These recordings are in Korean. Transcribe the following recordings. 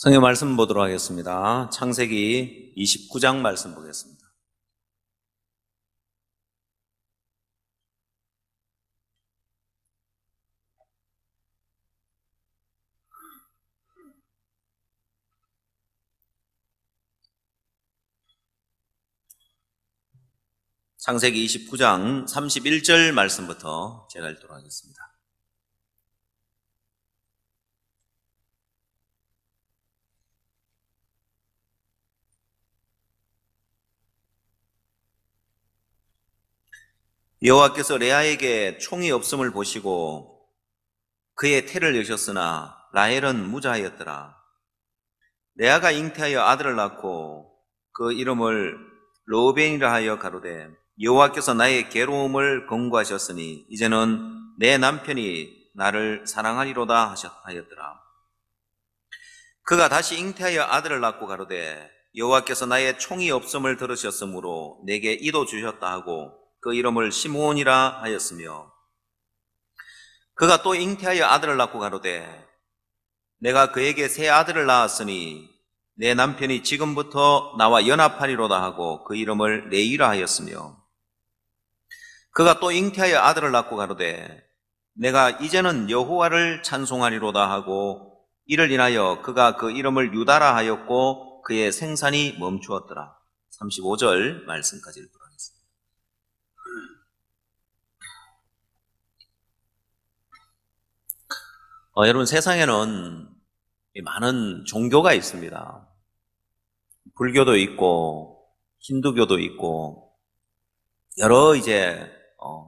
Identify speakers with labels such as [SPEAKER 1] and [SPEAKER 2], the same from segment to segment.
[SPEAKER 1] 성경 말씀 보도록 하겠습니다. 창세기 29장 말씀 보겠습니다. 창세기 29장 31절 말씀부터 제가 읽도록 하겠습니다. 여호와께서 레아에게 총이 없음을 보시고 그의 태를 여셨으나 라헬은 무자하였더라. 레아가 잉태하여 아들을 낳고 그 이름을 르우벤이라 하여 가로되 여호와께서 나의 괴로움을 권고하셨으니 이제는 내 남편이 나를 사랑하리로다 하였더라. 그가 다시 잉태하여 아들을 낳고 가로되 여호와께서 나의 총이 없음을 들으셨으므로 내게 이도 주셨다 하고 그 이름을 시므온이라 하였으며, 그가 또 잉태하여 아들을 낳고 가로되 내가 그에게 새 아들을 낳았으니 내 남편이 지금부터 나와 연합하리로다 하고 그 이름을 레이라 하였으며, 그가 또 잉태하여 아들을 낳고 가로되 내가 이제는 여호와를 찬송하리로다 하고 이를 인하여 그가 그 이름을 유다라 하였고 그의 생산이 멈추었더라. 35절 말씀까지 읽도록 하겠습니다. 여러분, 세상에는 많은 종교가 있습니다. 불교도 있고 힌두교도 있고 여러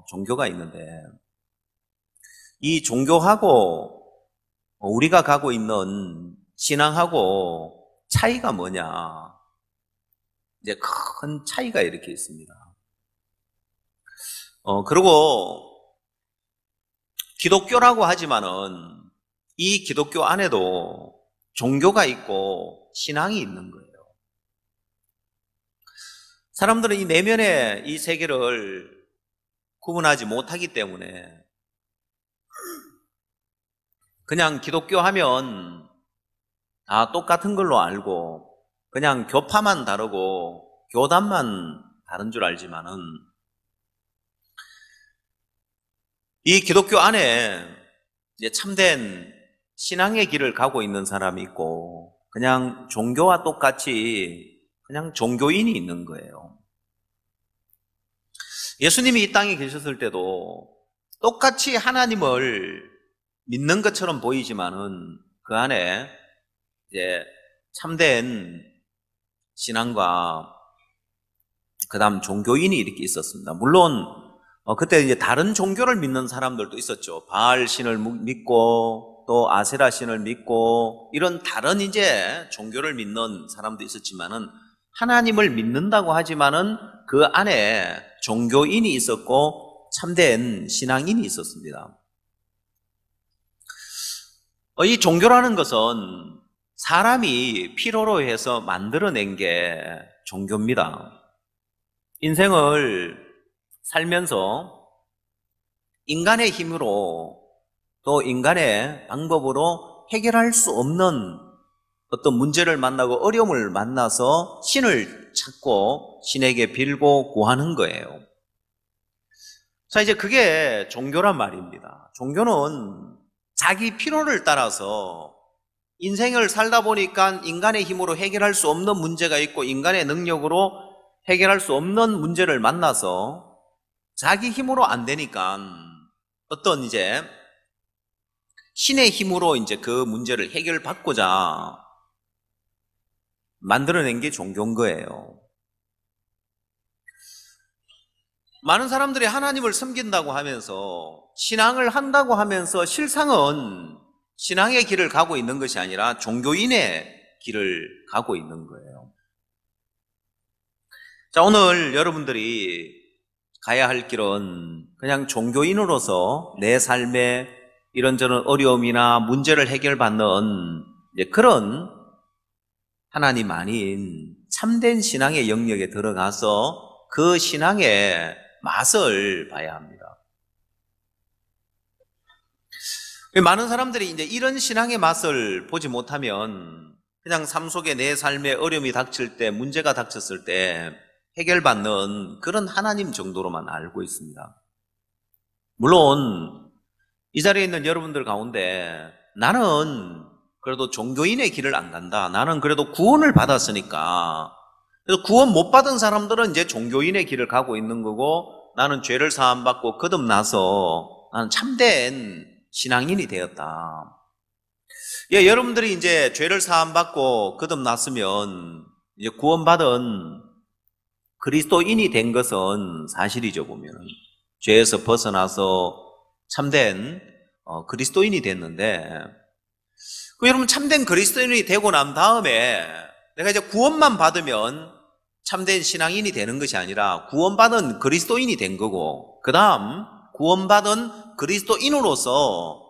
[SPEAKER 1] 종교가 있는데, 이 종교하고 우리가 가고 있는 신앙하고 차이가 뭐냐? 큰 차이가 이렇게 있습니다. 그리고 기독교라고 하지만은 이 기독교 안에도 종교가 있고 신앙이 있는 거예요. 사람들은 이 내면의 이 세계를 구분하지 못하기 때문에 그냥 기독교 하면 다 똑같은 걸로 알고 그냥 교파만 다르고 교단만 다른 줄 알지만은, 이 기독교 안에 참된 신앙의 길을 가고 있는 사람이 있고 그냥 종교와 똑같이 그냥 종교인이 있는 거예요. 예수님이 이 땅에 계셨을 때도 똑같이 하나님을 믿는 것처럼 보이지만은 그 안에 참된 신앙과 그다음 종교인이 이렇게 있었습니다. 물론 그때 다른 종교를 믿는 사람들도 있었죠. 바알 신을 믿고 또 아세라 신을 믿고 이런 다른 종교를 믿는 사람도 있었지만은, 하나님을 믿는다고 하지만은 그 안에 종교인이 있었고 참된 신앙인이 있었습니다. 이 종교라는 것은 사람이 필요로 해서 만들어낸 게 종교입니다. 인생을 살면서 인간의 힘으로 또 인간의 방법으로 해결할 수 없는 어떤 문제를 만나고 어려움을 만나서 신을 찾고 신에게 빌고 구하는 거예요. 자, 그게 종교란 말입니다. 종교는 자기 필요를 따라서 인생을 살다 보니까 인간의 힘으로 해결할 수 없는 문제가 있고 인간의 능력으로 해결할 수 없는 문제를 만나서 자기 힘으로 안 되니까 어떤 신의 힘으로 그 문제를 해결받고자 만들어낸 게 종교인 거예요. 많은 사람들이 하나님을 섬긴다고 하면서 신앙을 한다고 하면서 실상은 신앙의 길을 가고 있는 것이 아니라 종교인의 길을 가고 있는 거예요. 자, 오늘 여러분들이 가야 할 길은 그냥 종교인으로서 내 삶에 이런저런 어려움이나 문제를 해결받는 그런 하나님 아닌 참된 신앙의 영역에 들어가서 그 신앙의 맛을 봐야 합니다. 많은 사람들이 이런 신앙의 맛을 보지 못하면 그냥 삶 속에 내 삶에 어려움이 닥칠 때, 문제가 닥쳤을 때 해결받는 그런 하나님 정도로만 알고 있습니다. 물론 이 자리에 있는 여러분들 가운데 나는 그래도 종교인의 길을 안 간다. 나는 그래도 구원을 받았으니까. 그래서 구원 못 받은 사람들은 이제 종교인의 길을 가고 있는 거고, 나는 죄를 사함받고 거듭나서 나는 참된 신앙인이 되었다. 예, 여러분들이 이제 죄를 사함받고 거듭났으면 이제 구원받은 그리스도인이 된 것은 사실이죠, 보면. 죄에서 벗어나서 참된 그리스도인이 됐는데, 여러분 참된 그리스도인이 되고 난 다음에 내가 이제 구원만 받으면 참된 신앙인이 되는 것이 아니라 구원받은 그리스도인이 된 거고, 그 다음 구원받은 그리스도인으로서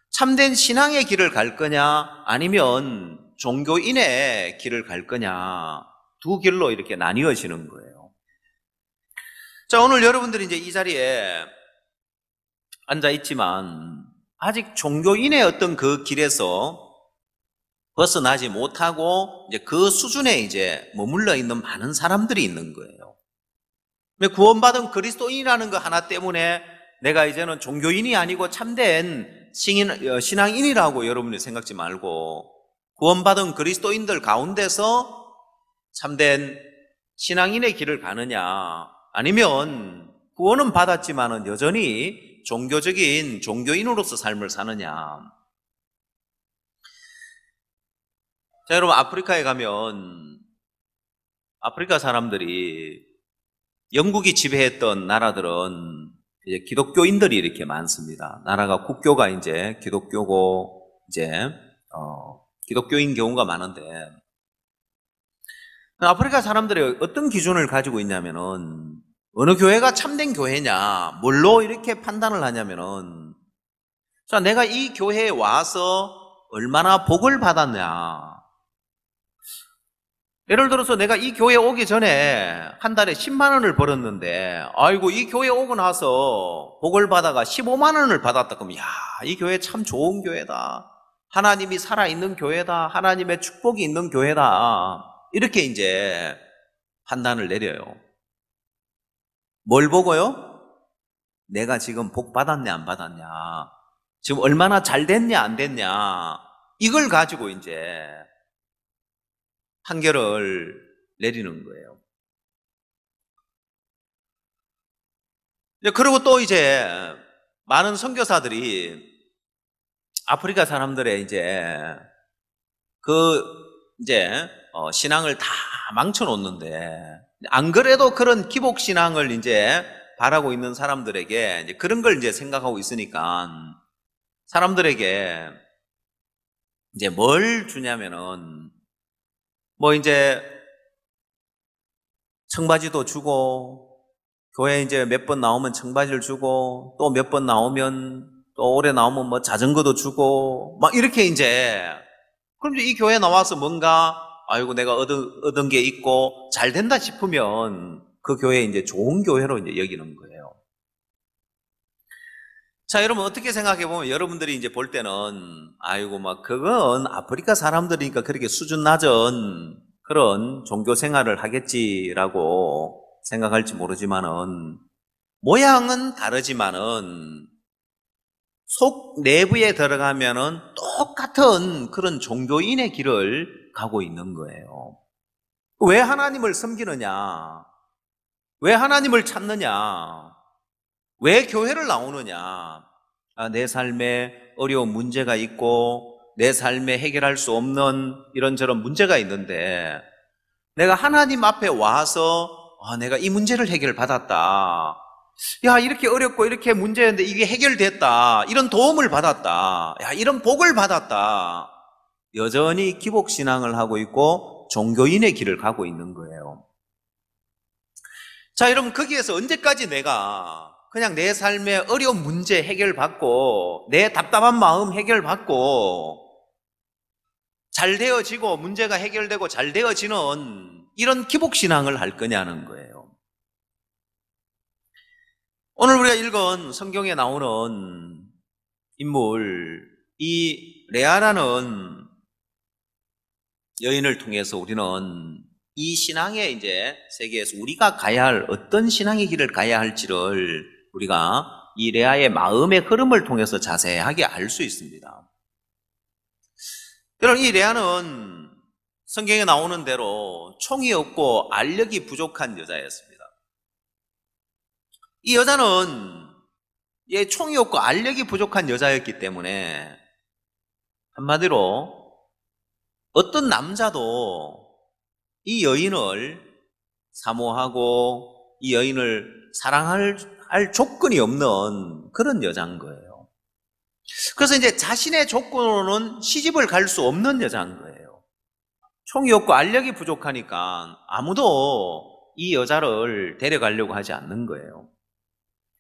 [SPEAKER 1] 참된 신앙의 길을 갈 거냐 아니면 종교인의 길을 갈 거냐, 두 길로 이렇게 나뉘어지는 거예요. 자, 오늘 여러분들이 이제 이 자리에 앉아 있지만 아직 종교인의 어떤 그 길에서 벗어나지 못하고 이제 그 수준에 이제 머물러 있는 많은 사람들이 있는 거예요. 구원받은 그리스도인이라는 거 하나 때문에 내가 이제는 종교인이 아니고 참된 신앙인이라고 여러분이 생각지 말고, 구원받은 그리스도인들 가운데서 참된 신앙인의 길을 가느냐, 아니면 구원은 받았지만은 여전히 종교적인 종교인으로서 삶을 사느냐. 자, 여러분, 아프리카에 가면 아프리카 사람들이, 영국이 지배했던 나라들은 이제 기독교인들이 이렇게 많습니다. 나라가 국교가 이제 기독교고 이제 기독교인 경우가 많은데, 아프리카 사람들이 어떤 기준을 가지고 있냐면은, 어느 교회가 참된 교회냐, 뭘로 이렇게 판단을 하냐면은, 자, 내가 이 교회에 와서 얼마나 복을 받았냐. 예를 들어서 내가 이 교회에 오기 전에 한 달에 10만 원을 벌었는데, 아이고 이 교회에 오고 나서 복을 받아가 15만 원을 받았다. 그럼 야, 이 교회 참 좋은 교회다. 하나님이 살아있는 교회다. 하나님의 축복이 있는 교회다. 이렇게 이제 판단을 내려요. 뭘 보고요? 내가 지금 복 받았냐 안 받았냐, 지금 얼마나 잘 됐냐 안 됐냐, 이걸 가지고 이제 판결을 내리는 거예요. 그리고 또 이제 많은 선교사들이 아프리카 사람들의 이제 신앙을 다 망쳐놓는데, 안 그래도 그런 기복 신앙을 이제 바라고 있는 사람들에게 이제 그런 걸 이제 생각하고 있으니까 사람들에게 이제 뭘 주냐면은, 뭐 이제 청바지도 주고, 교회 이제 몇 번 나오면 청바지를 주고, 또 몇 번 나오면, 또 오래 나오면 뭐 자전거도 주고, 막 이렇게 이제, 그럼 이제 이 교회 나와서 뭔가, 아이고 내가 얻은 게 있고 잘 된다 싶으면 그 교회 이제 좋은 교회로 이제 여기는 거예요. 자, 여러분 어떻게 생각해 보면 여러분들이 이제 볼 때는, 아이고 막 그건 아프리카 사람들이니까 그렇게 수준 낮은 그런 종교 생활을 하겠지라고 생각할지 모르지만은, 모양은 다르지만은 속 내부에 들어가면은 똑같은 그런 종교인의 길을 가고 있는 거예요. 왜 하나님을 섬기느냐? 왜 하나님을 찾느냐? 왜 교회를 나오느냐? 내 삶에 어려운 문제가 있고 내 삶에 해결할 수 없는 이런저런 문제가 있는데, 내가 하나님 앞에 와서 내가 이 문제를 해결받았다. 야, 이렇게 어렵고 이렇게 문제였는데 이게 해결됐다. 이런 도움을 받았다. 야, 이런 복을 받았다. 여전히 기복신앙을 하고 있고 종교인의 길을 가고 있는 거예요. 자, 여러분 거기에서 언제까지 내가 그냥 내 삶의 어려운 문제 해결받고 내 답답한 마음 해결받고 잘 되어지고 문제가 해결되고 잘 되어지는 이런 기복신앙을 할 거냐는 거예요. 오늘 우리가 읽은 성경에 나오는 인물, 이 레아라는 여인을 통해서 우리는 이 신앙의 이제 세계에서 우리가 가야 할 어떤 신앙의 길을 가야 할지를 우리가 이 레아의 마음의 흐름을 통해서 자세하게 알 수 있습니다. 여러분, 이 레아는 성경에 나오는 대로 총이 없고 알력이 부족한 여자였습니다. 이 여자는 총이 없고 알력이 부족한 여자였기 때문에 한마디로 어떤 남자도 이 여인을 사모하고 이 여인을 사랑할 조건이 없는 그런 여자인 거예요. 그래서 이제 자신의 조건으로는 시집을 갈 수 없는 여자인 거예요. 총이 없고 알력이 부족하니까 아무도 이 여자를 데려가려고 하지 않는 거예요.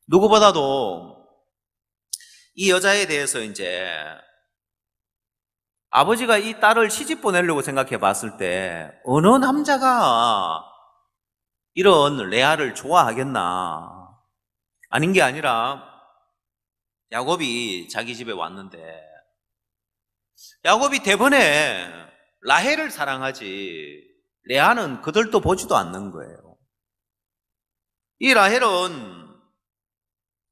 [SPEAKER 1] 누구보다도 이 여자에 대해서 이제 아버지가 이 딸을 시집 보내려고 생각해 봤을 때 어느 남자가 이런 레아를 좋아하겠나? 아닌 게 아니라 야곱이 자기 집에 왔는데 야곱이 대번에 라헬을 사랑하지 레아는 그들도 보지도 않는 거예요. 이 라헬은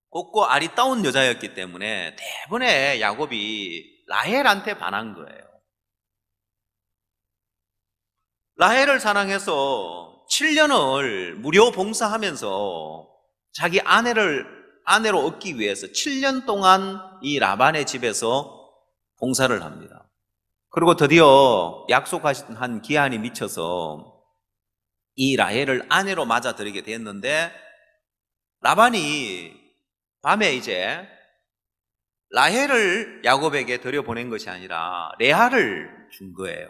[SPEAKER 1] 곱고 아리따운 여자였기 때문에 대번에 야곱이 라헬한테 반한 거예요. 라헬을 사랑해서 7년을 무료 봉사하면서 자기 아내로 얻기 위해서 7년 동안 이 라반의 집에서 봉사를 합니다. 그리고 드디어 약속한 기한이 미쳐서 이 라헬을 아내로 맞아들이게 됐는데 라반이 밤에 이제 라헬을 야곱에게 들여보낸 것이 아니라 레아를 준 거예요.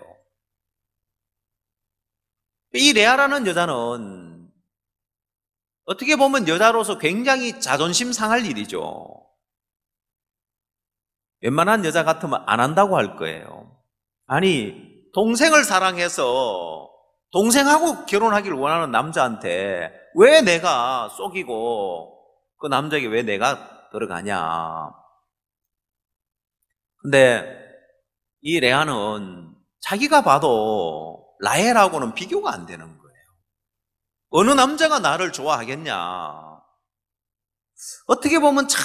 [SPEAKER 1] 이 레아라는 여자는 어떻게 보면 여자로서 굉장히 자존심 상할 일이죠. 웬만한 여자 같으면 안 한다고 할 거예요. 아니, 동생을 사랑해서 동생하고 결혼하기를 원하는 남자한테 왜 내가 속이고 그 남자에게 왜 내가 들어가냐. 근데 이 레아는 자기가 봐도 라헬하고는 비교가 안 되는 거예요. 어느 남자가 나를 좋아하겠냐. 어떻게 보면 참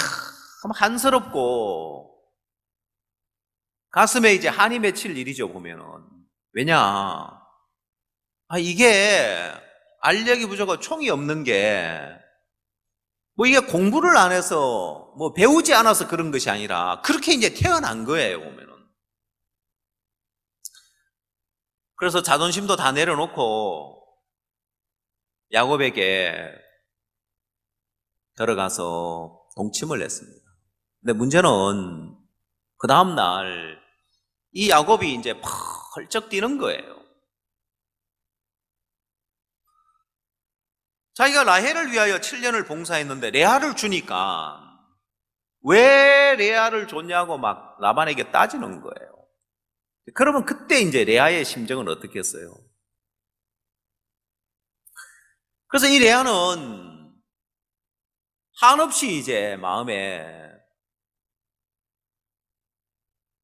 [SPEAKER 1] 한스럽고 가슴에 이제 한이 맺힐 일이죠, 보면은. 왜냐? 이게 알력이 부족하고 총이 없는 게 이게 공부를 안 해서 배우지 않아서 그런 것이 아니라 그렇게 이제 태어난 거예요, 보면은. 그래서 자존심도 다 내려놓고 야곱에게 들어가서 동침을 했습니다. 근데 문제는 그 다음날 이 야곱이 이제 펄쩍 뛰는 거예요. 자기가 라헬을 위하여 7년을 봉사했는데 레아를 주니까 왜 레아를 줬냐고 막 라반에게 따지는 거예요. 그러면 그때 이제 레아의 심정은 어떻겠어요? 그래서 이 레아는 한없이 이제 마음에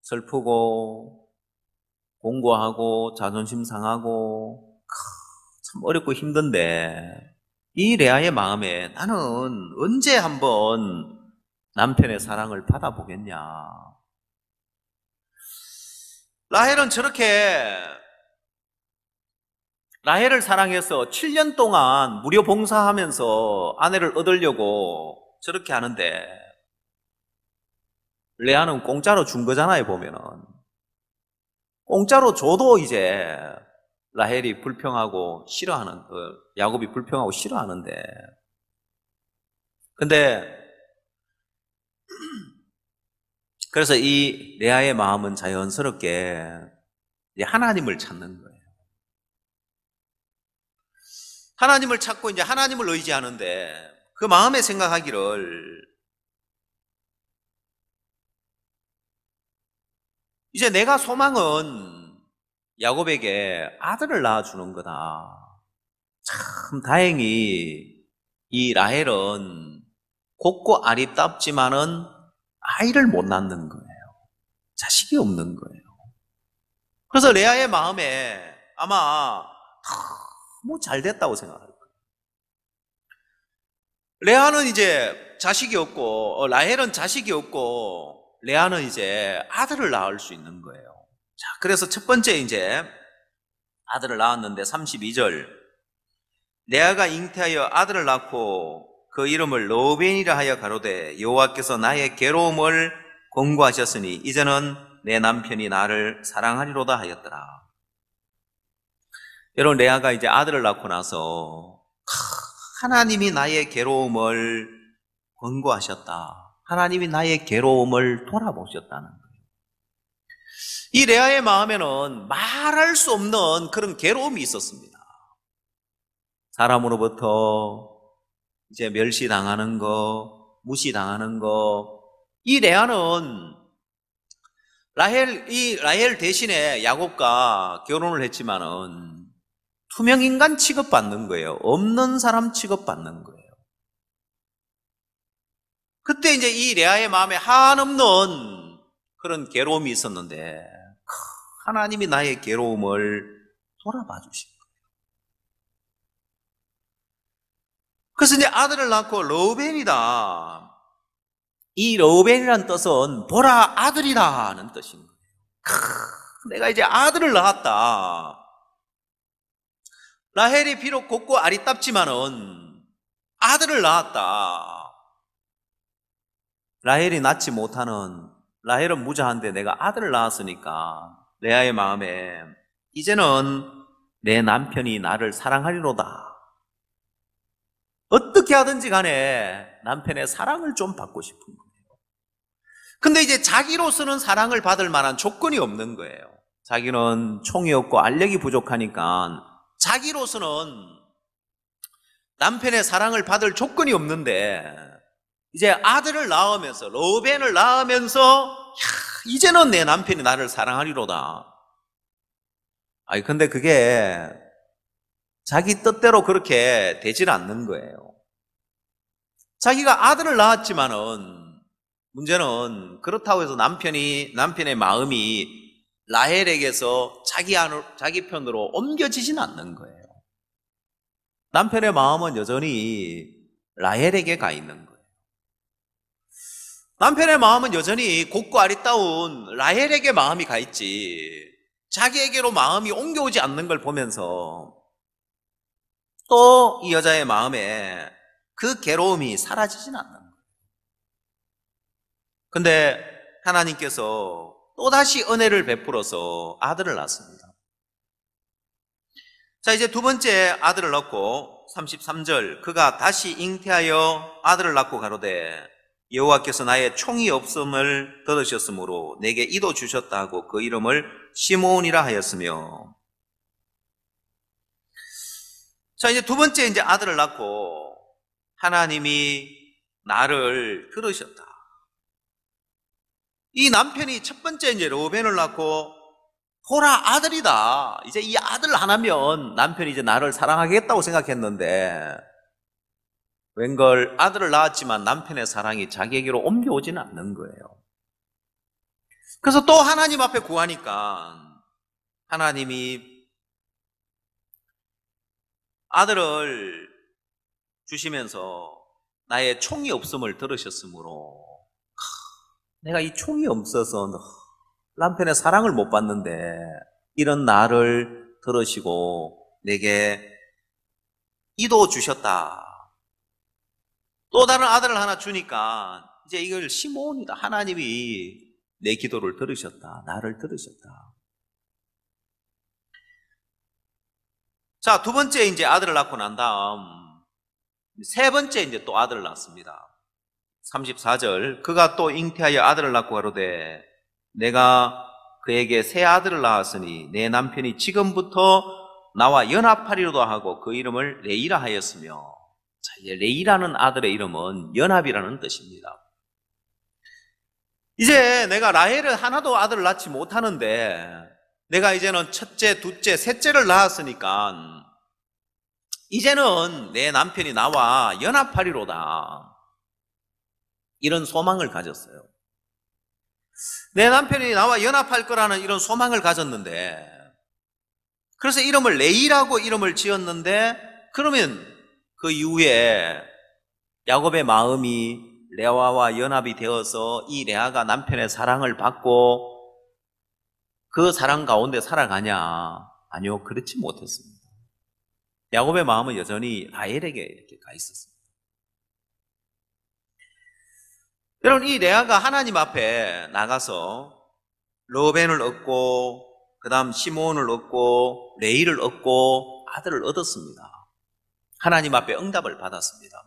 [SPEAKER 1] 슬프고 공고하고 자존심 상하고 참 어렵고 힘든데 이 레아의 마음에 나는 언제 한번 남편의 사랑을 받아보겠냐. 라헬은 저렇게 라헬을 사랑해서 7년 동안 무료 봉사하면서 아내를 얻으려고 저렇게 하는데 레아는 공짜로 준 거잖아요, 보면은. 공짜로 줘도 이제 라헬이 불평하고 싫어하는, 야곱이 불평하고 싫어하는데. 근데, 그래서 이 레아의 마음은 자연스럽게 하나님을 찾는 거예요. 하나님을 찾고 이제 하나님을 의지하는데 그 마음에 생각하기를 이제 내가 소망은 야곱에게 아들을 낳아주는 거다. 참 다행히 이 라헬은 곱고 아리답지만은 아이를 못 낳는 거예요. 자식이 없는 거예요. 그래서 레아의 마음에 아마 너무 잘 됐다고 생각할 거예요. 레아는 이제 자식이 없고 라헬은 자식이 없고 레아는 이제 아들을 낳을 수 있는 거예요. 자, 그래서 첫 번째 이제 아들을 낳았는데 32절, 레아가 잉태하여 아들을 낳고 그 이름을 르우벤이라 하여 가로되 여호와께서 나의 괴로움을 권고하셨으니 이제는 내 남편이 나를 사랑하리로다 하였더라. 여러분, 레아가 이제 아들을 낳고 나서 하나님이 나의 괴로움을 권고하셨다. 하나님이 나의 괴로움을 돌아보셨다는 거예요. 이 레아의 마음에는 말할 수 없는 그런 괴로움이 있었습니다. 사람으로부터 이제 멸시당하는 거, 무시당하는 거. 이 레아는 라헬 대신에 야곱과 결혼을 했지만은 투명인간 취급받는 거예요. 없는 사람 취급받는 거예요. 그때 이제 이 레아의 마음에 한없는 그런 괴로움이 있었는데 하나님이 나의 괴로움을 돌아봐 주신 거예요. 그래서 이제 아들을 낳고 르우벤이다. 이 르우벤이라는 뜻은 보라 아들이라는 뜻인 거예요. 내가 이제 아들을 낳았다. 라헬이 비록 곱고 아리답지만은 아들을 낳았다. 라헬이 낳지 못하는, 라헬은 무자한데 내가 아들을 낳았으니까 레아의 마음에 이제는 내 남편이 나를 사랑하리로다. 어떻게 하든지 간에 남편의 사랑을 좀 받고 싶은 거예요. 근데 이제 자기로서는 사랑을 받을 만한 조건이 없는 거예요. 자기는 총이 없고 알력이 부족하니까 자기로서는 남편의 사랑을 받을 조건이 없는데 이제 아들을 낳으면서, 르우벤을 낳으면서 이제는 내 남편이 나를 사랑하리로다. 아니 근데 그게 자기 뜻대로 그렇게 되질 않는 거예요. 자기가 아들을 낳았지만은 문제는 그렇다고 해서 남편의 마음이 라헬에게서 자기 편으로 옮겨지진 않는 거예요. 남편의 마음은 여전히 라헬에게 가 있는 거예요. 남편의 마음은 여전히 곱고 아리따운 라헬에게 마음이 가 있지, 자기에게로 마음이 옮겨오지 않는 걸 보면서 또 이 여자의 마음에 그 괴로움이 사라지진 않는 거예요. 근데 하나님께서 또다시 은혜를 베풀어서 아들을 낳습니다. 자, 이제 두 번째 아들을 낳고 33절, 그가 다시 잉태하여 아들을 낳고 가로되 여호와께서 나의 총이 없음을 들으셨으므로 내게 이도 주셨다 하고 그 이름을 시므온이라 하였으며. 자, 이제 두 번째 이제 아들을 낳고 하나님이 나를 들으셨다. 이 남편이 첫 번째 이제 르우벤을 낳고 보라 아들이다. 이제 이 아들 하나면 남편이 이제 나를 사랑하겠다고 생각했는데 웬걸 아들을 낳았지만 남편의 사랑이 자기에게로 옮겨오지는 않는 거예요. 그래서 또 하나님 앞에 구하니까 하나님이 아들을 주시면서 나의 총이 없음을 들으셨으므로, 내가 이 총이 없어서 남편의 사랑을 못 받는데 이런 나를 들으시고 내게 이도 주셨다. 또 다른 아들을 하나 주니까 이제 이걸 시므온이다. 하나님이 내 기도를 들으셨다. 나를 들으셨다. 자, 두 번째 이제 아들을 낳고 난 다음 세 번째 이제 또 아들을 낳습니다. 34절, 그가 또 잉태하여 아들을 낳고 가로되 내가 그에게 새 아들을 낳았으니 내 남편이 지금부터 나와 연합하리로다 하고 그 이름을 레이라 하였으며. 자, 이제 레이라는 아들의 이름은 연합이라는 뜻입니다. 이제 내가 라헬을 하나도 아들을 낳지 못하는데 내가 이제는 첫째, 둘째, 셋째를 낳았으니까 이제는 내 남편이 나와 연합하리로다. 이런 소망을 가졌어요. 내 남편이 나와 연합할 거라는 이런 소망을 가졌는데, 그래서 이름을 레이라고 이름을 지었는데, 그러면 그 이후에 야곱의 마음이 레아와 연합이 되어서 이 레아가 남편의 사랑을 받고 그 사랑 가운데 살아가냐? 아니요, 그렇지 못했습니다. 야곱의 마음은 여전히 라헬에게 이렇게 가 있었습니다. 여러분, 이 레아가 하나님 앞에 나가서 르우벤을 얻고 그 다음 시므온을 얻고 레이를 얻고 아들을 얻었습니다. 하나님 앞에 응답을 받았습니다.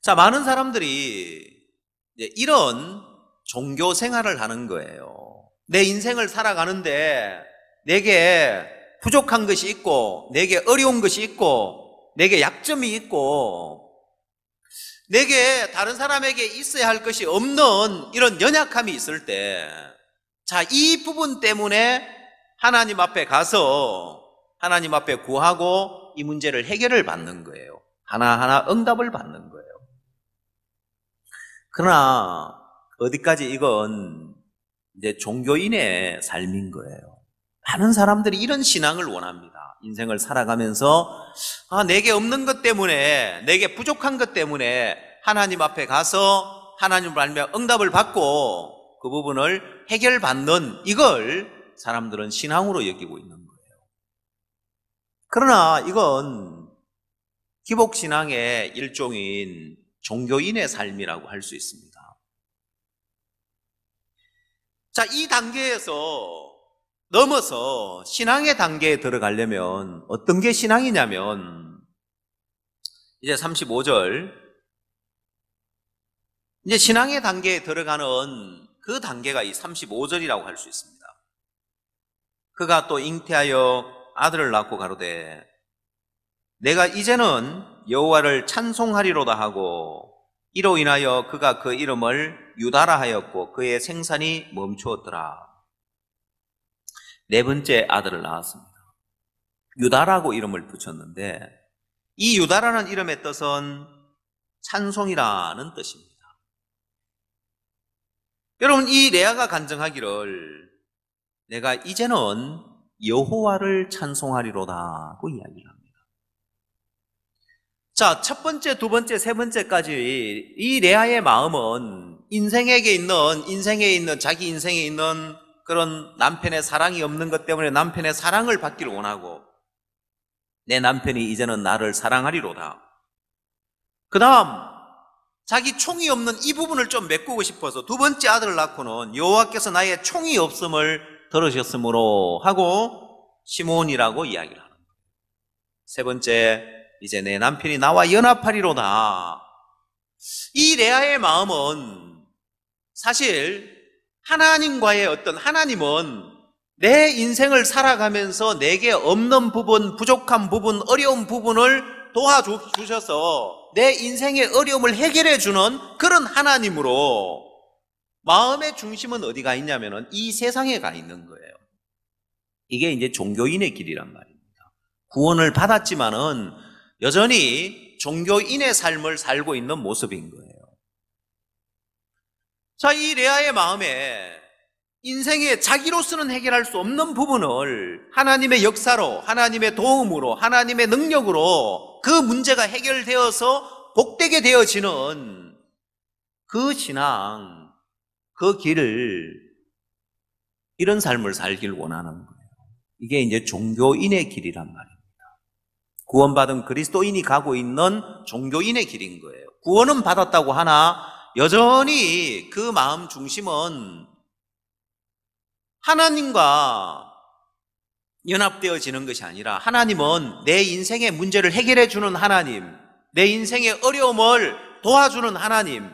[SPEAKER 1] 자, 많은 사람들이 이런 종교 생활을 하는 거예요. 내 인생을 살아가는데 내게 부족한 것이 있고 내게 어려운 것이 있고 내게 약점이 있고 내게 다른 사람에게 있어야 할 것이 없는 이런 연약함이 있을 때, 자, 이 부분 때문에 하나님 앞에 가서 하나님 앞에 구하고 이 문제를 해결을 받는 거예요. 하나하나 응답을 받는 거예요. 그러나 어디까지 이건 이제 종교인의 삶인 거예요. 많은 사람들이 이런 신앙을 원합니다. 인생을 살아가면서 내게 없는 것 때문에, 내게 부족한 것 때문에 하나님 앞에 가서 하나님을 알며 응답을 받고 그 부분을 해결받는, 이걸 사람들은 신앙으로 여기고 있는 거예요. 그러나 이건 기복신앙의 일종인 종교인의 삶이라고 할 수 있습니다. 자, 이 단계에서 넘어서 신앙의 단계에 들어가려면 어떤 게 신앙이냐면, 이제 35절, 이제 신앙의 단계에 들어가는 그 단계가 이 35절이라고 할 수 있습니다. 그가 또 잉태하여 아들을 낳고 가로되 내가 이제는 여호와를 찬송하리로다 하고, 이로 인하여 그가 그 이름을 유다라 하였고 그의 생산이 멈추었더라. 네 번째 아들을 낳았습니다. 유다라고 이름을 붙였는데, 이 유다라는 이름의 뜻은 찬송이라는 뜻입니다. 여러분, 이 레아가 간증하기를 내가 이제는 여호와를 찬송하리로다고 이야기를 합니다. 자, 첫 번째, 두 번째, 세 번째까지 이 레아의 마음은 인생에 있는 자기 인생에 있는 그런 남편의 사랑이 없는 것 때문에 남편의 사랑을 받기를 원하고, 내 남편이 이제는 나를 사랑하리로다. 그 다음 자기 총이 없는 이 부분을 좀 메꾸고 싶어서 두 번째 아들을 낳고는 여호와께서 나의 총이 없음을 들으셨으므로 하고 시므온이라고 이야기를 하는 거예요. 세 번째, 이제 내 남편이 나와 연합하리로다. 이 레아의 마음은 사실 하나님은 내 인생을 살아가면서 내게 없는 부분, 부족한 부분, 어려운 부분을 도와주셔서 내 인생의 어려움을 해결해 주는 그런 하나님으로, 마음의 중심은 어디가 있냐면은 이 세상에 가 있는 거예요. 이게 이제 종교인의 길이란 말입니다. 구원을 받았지만은 여전히 종교인의 삶을 살고 있는 모습인 거예요. 자, 이 레아의 마음에 인생에 자기로서는 해결할 수 없는 부분을 하나님의 역사로, 하나님의 도움으로, 하나님의 능력으로 그 문제가 해결되어서 복되게 되어지는 그 신앙, 그 길을, 이런 삶을 살길 원하는 거예요. 이게 이제 종교인의 길이란 말입니다. 구원받은 그리스도인이 가고 있는 종교인의 길인 거예요. 구원은 받았다고 하나 여전히 그 마음 중심은 하나님과 연합되어지는 것이 아니라, 하나님은 내 인생의 문제를 해결해 주는 하나님, 내 인생의 어려움을 도와주는 하나님,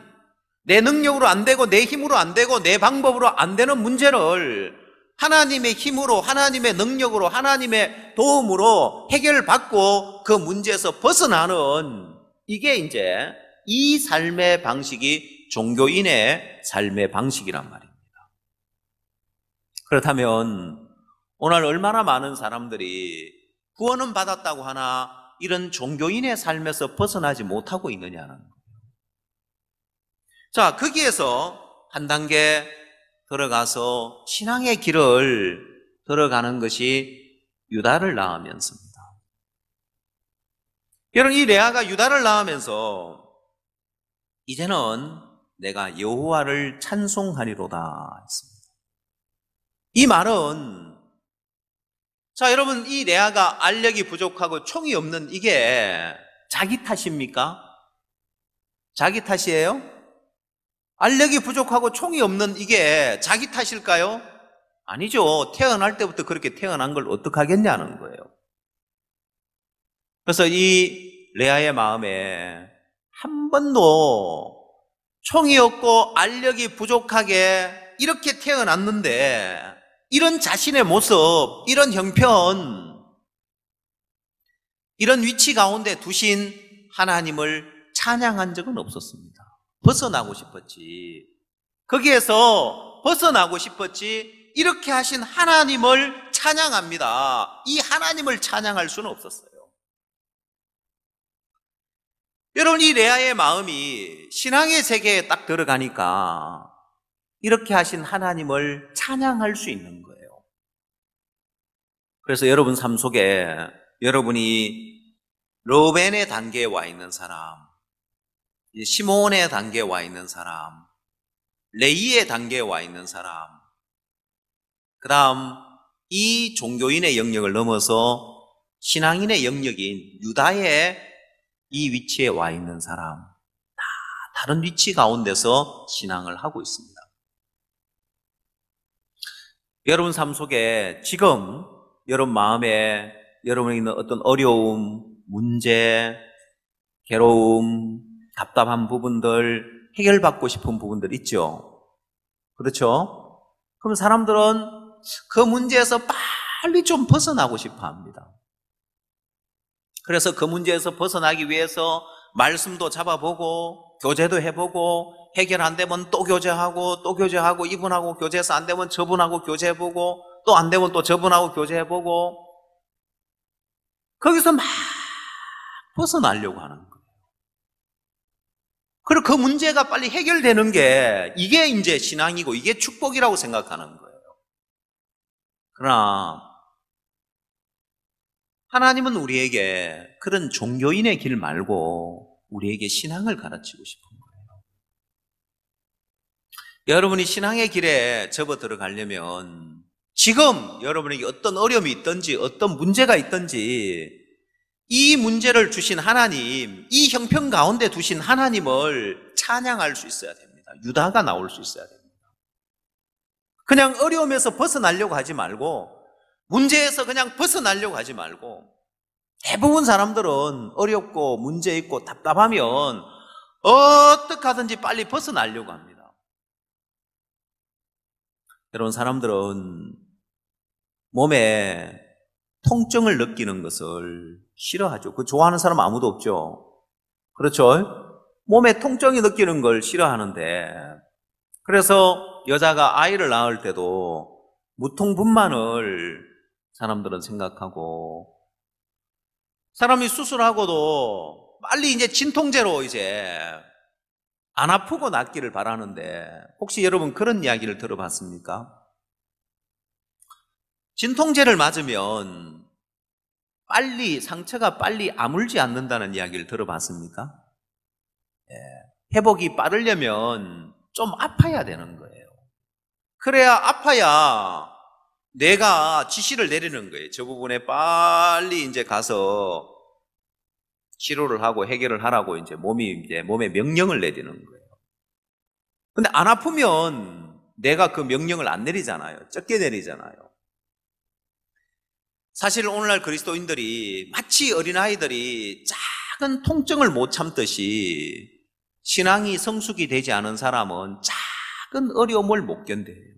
[SPEAKER 1] 내 능력으로 안 되고 내 힘으로 안 되고 내 방법으로 안 되는 문제를 하나님의 힘으로, 하나님의 능력으로, 하나님의 도움으로 해결받고 그 문제에서 벗어나는, 이게 이제 이 삶의 방식이 종교인의 삶의 방식이란 말입니다. 그렇다면 오늘 얼마나 많은 사람들이 구원은 받았다고 하나 이런 종교인의 삶에서 벗어나지 못하고 있느냐는 거예요. 자, 거기에서 한 단계 들어가서 신앙의 길을 들어가는 것이 유다를 낳으면서입니다. 여러분, 이 레아가 유다를 낳으면서 이제는 내가 여호와를 찬송하리로다 했습니다. 이 말은, 자, 여러분, 이 레아가 알력이 부족하고 총이 없는 이게 자기 탓입니까? 자기 탓이에요? 알력이 부족하고 총이 없는 이게 자기 탓일까요? 아니죠. 태어날 때부터 그렇게 태어난 걸 어떡하겠냐는 거예요. 그래서 이 레아의 마음에 한 번도 총이 없고 알력이 부족하게 이렇게 태어났는데 이런 자신의 모습, 이런 형편, 이런 위치 가운데 두신 하나님을 찬양한 적은 없었습니다. 벗어나고 싶었지. 거기에서 벗어나고 싶었지. 이렇게 하신 하나님을 찬양합니다. 이 하나님을 찬양할 수는 없었어요. 여러분, 이 레아의 마음이 신앙의 세계에 딱 들어가니까 이렇게 하신 하나님을 찬양할 수 있는 거예요. 그래서 여러분 삶 속에 여러분이 르우벤의 단계에 와 있는 사람, 시몬의 단계에 와 있는 사람, 레위의 단계에 와 있는 사람, 그 다음 이 종교인의 영역을 넘어서 신앙인의 영역인 유다의 이 위치에 와 있는 사람, 다 다른 위치 가운데서 신앙을 하고 있습니다. 여러분 삶 속에 지금 여러분 마음에 여러분이 있는 어떤 어려움, 문제, 괴로움, 답답한 부분들, 해결받고 싶은 부분들 있죠. 그렇죠? 그럼 사람들은 그 문제에서 빨리 좀 벗어나고 싶어 합니다. 그래서 그 문제에서 벗어나기 위해서 말씀도 잡아보고 교제도 해보고 해결 안 되면 또 교제하고 또 교제하고 이분하고 교제해서 안 되면 저분하고 교제해보고 또 안 되면 또 저분하고 교제해보고 거기서 막 벗어나려고 하는 거예요. 그리고 그 문제가 빨리 해결되는 게 이게 이제 신앙이고 이게 축복이라고 생각하는 거예요. 그러나 하나님은 우리에게 그런 종교인의 길 말고 우리에게 신앙을 가르치고 싶은 거예요. 여러분이 신앙의 길에 접어 들어가려면 지금 여러분에게 어떤 어려움이 있든지 어떤 문제가 있든지 이 문제를 주신 하나님, 이 형편 가운데 두신 하나님을 찬양할 수 있어야 됩니다. 유다가 나올 수 있어야 됩니다. 그냥 어려움에서 벗어나려고 하지 말고 문제에서 그냥 벗어나려고 하지 말고 대부분 사람들은 어렵고 문제 있고 답답하면 어떻게 하든지 빨리 벗어나려고 합니다. 여러분 사람들은 몸에 통증을 느끼는 것을 싫어하죠. 그 좋아하는 사람 아무도 없죠. 그렇죠? 몸에 통증이 느끼는 걸 싫어하는데 그래서 여자가 아이를 낳을 때도 무통분만을 사람들은 생각하고 사람이 수술하고도 빨리 이제 진통제로 이제 안 아프고 낫기를 바라는데 혹시 여러분 그런 이야기를 들어봤습니까? 진통제를 맞으면 빨리 상처가 빨리 아물지 않는다는 이야기를 들어봤습니까? 회복이 빠르려면 좀 아파야 되는 거예요. 그래야 아파야 내가 지시를 내리는 거예요. 저 부분에 빨리 이제 가서 치료를 하고 해결을 하라고 이제 몸에 명령을 내리는 거예요. 근데 안 아프면 내가 그 명령을 안 내리잖아요. 적게 내리잖아요. 사실 오늘날 그리스도인들이 마치 어린아이들이 작은 통증을 못 참듯이 신앙이 성숙이 되지 않은 사람은 작은 어려움을 못 견뎌요.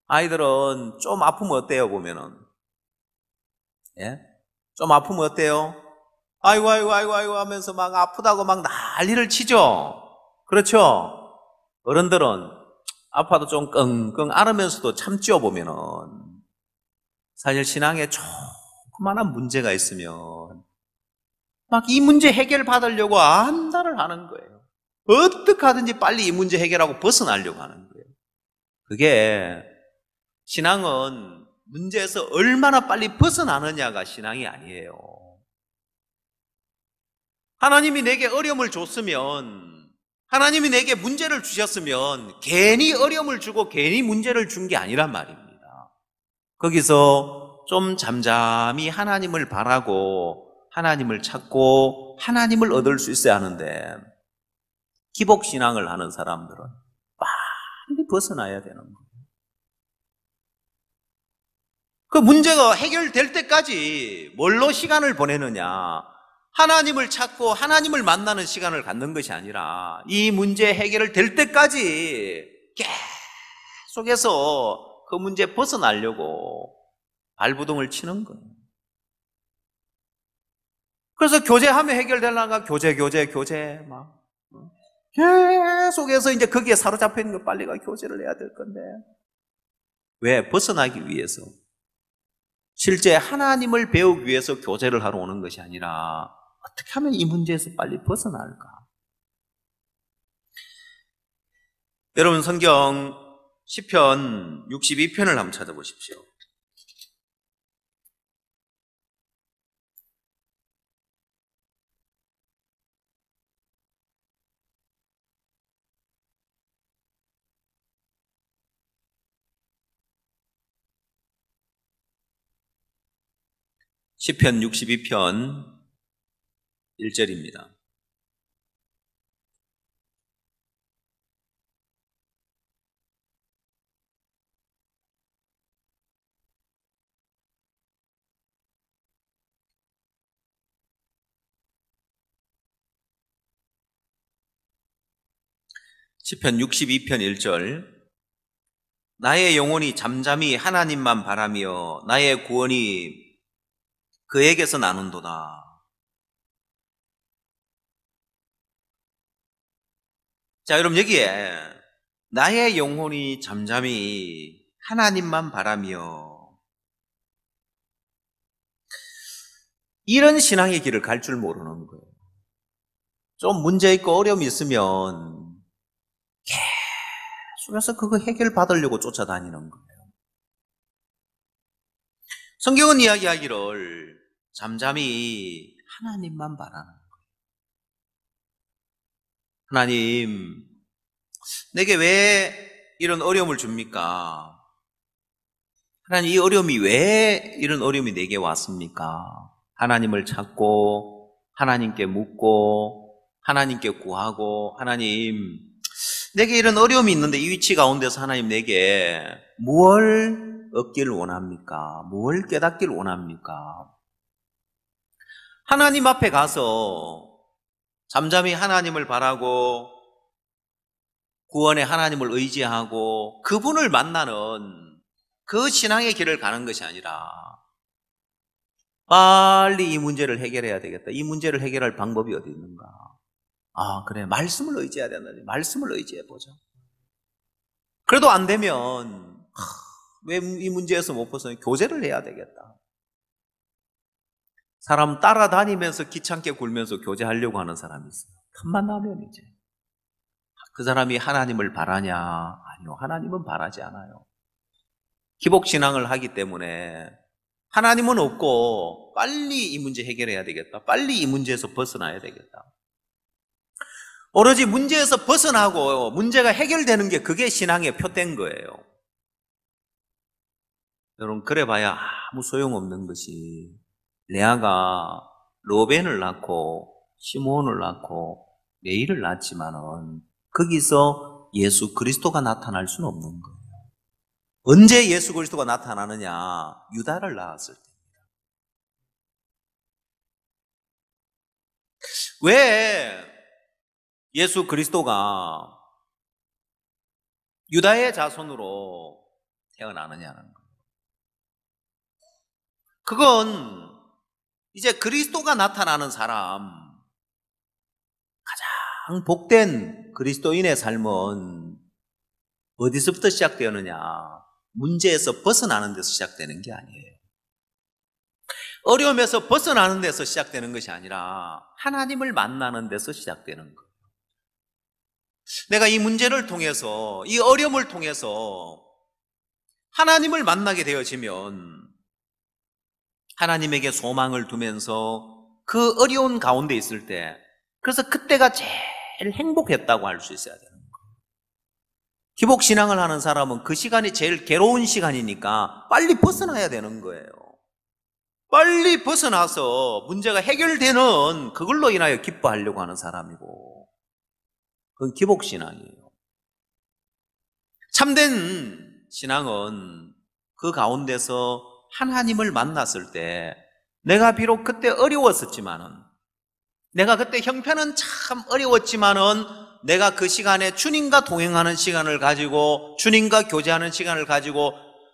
[SPEAKER 1] 아이들은 좀 아프면 어때요, 보면은? 예? 좀 아프면 어때요? 아이고 하면서 막 아프다고 막 난리를 치죠? 그렇죠? 어른들은 아파도 좀 끙끙 앓으면서도 참죠, 보면은. 사실 신앙에 조그마한 문제가 있으면 막 이 문제 해결 받으려고 안달을 하는 거예요. 어떻게 하든지 빨리 이 문제 해결하고 벗어나려고 하는 거예요. 그게 신앙은 문제에서 얼마나 빨리 벗어나느냐가 신앙이 아니에요. 하나님이 내게 어려움을 줬으면, 하나님이 내게 문제를 주셨으면 괜히 어려움을 주고 괜히 문제를 준 게 아니란 말입니다. 거기서 좀 잠잠히 하나님을 바라고 하나님을 찾고 하나님을 얻을 수 있어야 하는데, 기복신앙을 하는 사람들은 빨리 벗어나야 되는 거예요. 그 문제가 해결될 때까지 뭘로 시간을 보내느냐? 하나님을 찾고 하나님을 만나는 시간을 갖는 것이 아니라 이 문제 해결을 될 때까지 계속해서 그 문제 벗어나려고 발부동을 치는 거예요. 그래서 교제하면 해결되려가 교제 막 계속해서 이제 거기에 사로잡혀 있는 거 빨리 가 교제를 해야 될 건데, 왜? 벗어나기 위해서. 실제 하나님을 배우기 위해서 교제를 하러 오는 것이 아니라 어떻게 하면 이 문제에서 빨리 벗어날까? 여러분, 성경 시편 62편을 한번 찾아보십시오. 시편 62편 1절입니다. 시편 62편 1절. 나의 영혼이 잠잠히 하나님만 바라며 나의 구원이 그에게서 나는도다. 자, 여러분, 여기에 나의 영혼이 잠잠히 하나님만 바라며, 이런 신앙의 길을 갈 줄 모르는 거예요. 좀 문제 있고 어려움이 있으면 계속해서 그거 해결받으려고 쫓아다니는 거예요. 성경은 이야기하기를 잠잠히 하나님만 바라는 거예요. 하나님, 내게 왜 이런 어려움을 줍니까? 하나님, 이 어려움이 왜 이런 어려움이 내게 왔습니까? 하나님을 찾고 하나님께 묻고 하나님께 구하고, 하나님, 내게 이런 어려움이 있는데 이 위치 가운데서 하나님 내게 무엇을 얻기를 원합니까? 무엇을 깨닫기를 원합니까? 하나님 앞에 가서 잠잠히 하나님을 바라고 구원의 하나님을 의지하고 그분을 만나는 그 신앙의 길을 가는 것이 아니라 빨리 이 문제를 해결해야 되겠다. 이 문제를 해결할 방법이 어디 있는가? 아, 그래. 말씀을 의지해야 된다니. 말씀을 의지해보자. 그래도 안 되면 왜 이 문제에서 못 벗어나요? 교제를 해야 되겠다. 사람 따라다니면서 귀찮게 굴면서 교제하려고 하는 사람이 있어요. 틈만 나면 이제. 그 사람이 하나님을 바라냐? 아니요. 하나님은 바라지 않아요. 기복신앙을 하기 때문에 하나님은 없고 빨리 이 문제 해결해야 되겠다. 빨리 이 문제에서 벗어나야 되겠다. 오로지 문제에서 벗어나고 문제가 해결되는 게 그게 신앙의 표대인 거예요. 여러분, 그래봐야 아무 소용없는 것이, 레아가 로벤을 낳고 시므온을 낳고 레이를 낳았지만은 거기서 예수 그리스도가 나타날 수는 없는 거예요. 언제 예수 그리스도가 나타나느냐? 유다를 낳았을 때입니다. 왜 예수 그리스도가 유다의 자손으로 태어나느냐는 거예요. 그건 이제 그리스도가 나타나는 사람, 가장 복된 그리스도인의 삶은 어디서부터 시작되느냐? 문제에서 벗어나는 데서 시작되는 게 아니에요. 어려움에서 벗어나는 데서 시작되는 것이 아니라 하나님을 만나는 데서 시작되는 거예요. 내가 이 문제를 통해서, 이 어려움을 통해서 하나님을 만나게 되어지면 하나님에게 소망을 두면서 그 어려운 가운데 있을 때, 그래서 그때가 제일 행복했다고 할 수 있어야 되는 거예요. 기복신앙을 하는 사람은 그 시간이 제일 괴로운 시간이니까 빨리 벗어나야 되는 거예요. 빨리 벗어나서 문제가 해결되는 그걸로 인하여 기뻐하려고 하는 사람이고, 그건 기복신앙이에요. 참된 신앙은 그 가운데서 하나님을 만났을 때, 내가 비록 그때 어려웠었지만은, 내가 그때 형편은 참 어려웠지만은, 내가 그 시간에 주님과 동행하는 시간을 가지고, 주님과 교제하는 시간을 가지고,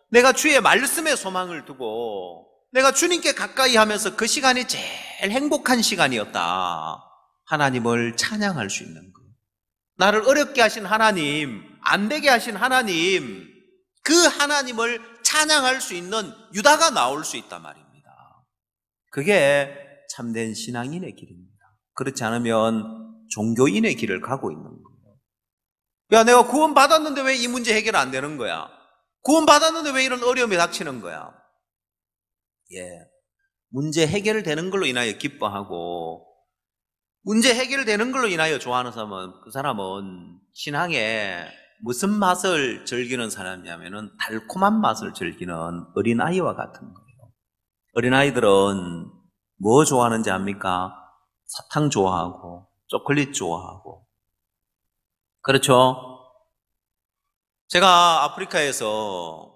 [SPEAKER 1] 내가 주의 말씀에 소망을 두고, 내가 주님께 가까이 하면서 그 시간이 제일 행복한 시간이었다. 하나님을 찬양할 수 있는 것. 나를 어렵게 하신 하나님, 안 되게 하신 하나님, 그 하나님을 찬양할 수 있는 유다가 나올 수 있단 말입니다. 그게 참된 신앙인의 길입니다. 그렇지 않으면 종교인의 길을 가고 있는 거예요. 야, 내가 구원 받았는데 왜 이 문제 해결 안 되는 거야? 구원 받았는데 왜 이런 어려움이 닥치는 거야? 예, 문제 해결되는 걸로 인하여 기뻐하고, 문제 해결되는 걸로 인하여 좋아하는 사람은, 그 사람은 신앙에 무슨 맛을 즐기는 사람이냐면은 달콤한 맛을 즐기는 어린아이와 같은 거예요. 어린아이들은 뭐 좋아하는지 압니까? 사탕 좋아하고 초콜릿 좋아하고. 그렇죠? 제가 아프리카에서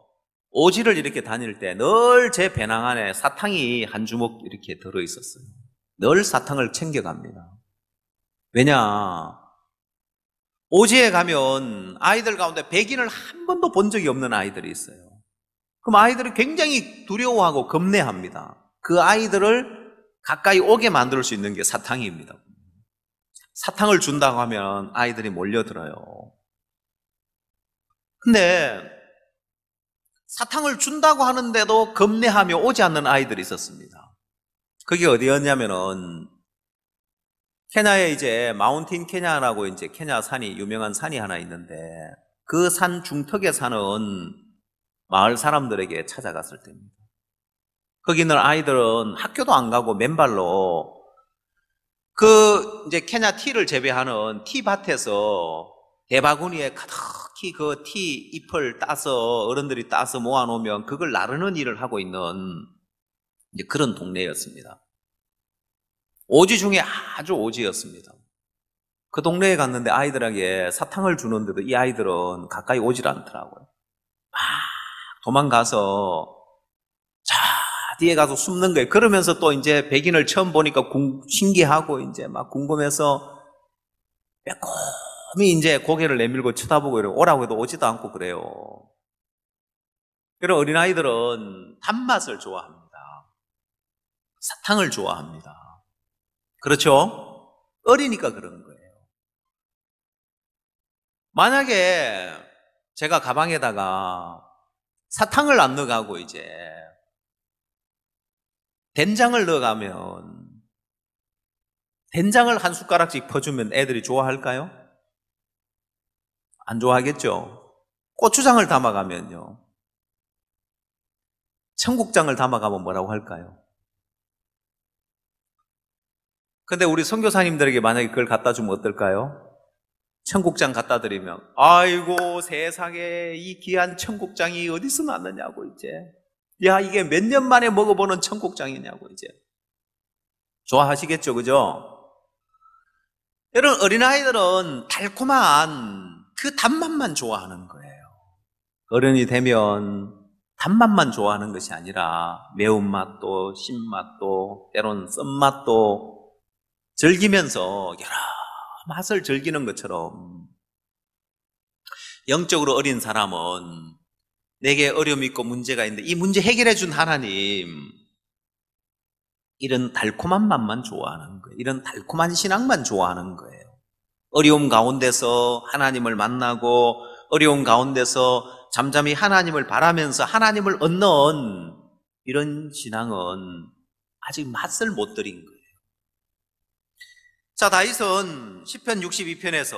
[SPEAKER 1] 오지를 이렇게 다닐 때 늘 제 배낭 안에 사탕이 한 주먹 이렇게 들어있었어요. 늘 사탕을 챙겨갑니다. 왜냐? 오지에 가면 아이들 가운데 백인을 한 번도 본 적이 없는 아이들이 있어요. 그럼 아이들이 굉장히 두려워하고 겁내합니다. 그 아이들을 가까이 오게 만들 수 있는 게 사탕입니다. 사탕을 준다고 하면 아이들이 몰려들어요. 근데 사탕을 준다고 하는데도 겁내하며 오지 않는 아이들이 있었습니다. 그게 어디였냐면은 케냐에 이제 마운틴 케냐라고 이제 케냐 산이 유명한 산이 하나 있는데, 그 산 중턱에 사는 마을 사람들에게 찾아갔을 때입니다. 거기 있는 아이들은 학교도 안 가고 맨발로 그 이제 케냐 티를 재배하는 티 밭에서 대바구니에 가득히 그 티 잎을 따서 어른들이 따서 모아놓으면 그걸 나르는 일을 하고 있는 이제 그런 동네였습니다. 오지 중에 아주 오지였습니다. 그 동네에 갔는데 아이들에게 사탕을 주는데도 이 아이들은 가까이 오질 않더라고요. 막 도망가서 자 뒤에 가서 숨는 거예요. 그러면서 또 이제 백인을 처음 보니까 신기하고 이제 막 궁금해서 빼꼼히 이제 고개를 내밀고 쳐다보고 이러고 오라고 해도 오지도 않고 그래요. 그런 어린아이들은 단맛을 좋아합니다. 사탕을 좋아합니다. 그렇죠? 어리니까 그러는 거예요. 만약에 제가 가방에다가 사탕을 안 넣어가고 이제 된장을 넣어가면, 된장을 한 숟가락씩 퍼주면 애들이 좋아할까요? 안 좋아하겠죠? 고추장을 담아가면요, 청국장을 담아가면 뭐라고 할까요? 근데 우리 선교사님들에게 만약에 그걸 갖다 주면 어떨까요? 청국장 갖다 드리면 아이고 세상에 이 귀한 청국장이 어디서 났느냐고 이제, 야 이게 몇 년 만에 먹어보는 청국장이냐고 이제 좋아하시겠죠, 그죠? 이런 어린아이들은 달콤한 그 단맛만 좋아하는 거예요. 어른이 되면 단맛만 좋아하는 것이 아니라 매운맛도 신맛도 때로는 쓴맛도 즐기면서 여러 맛을 즐기는 것처럼, 영적으로 어린 사람은 내게 어려움이 있고 문제가 있는데 이 문제 해결해 준 하나님, 이런 달콤한 맛만 좋아하는 거예요. 이런 달콤한 신앙만 좋아하는 거예요. 어려움 가운데서 하나님을 만나고 어려움 가운데서 잠잠히 하나님을 바라면서 하나님을 얻는 이런 신앙은 아직 맛을 못 들인 거예요. 자, 다윗은 시편 62편에서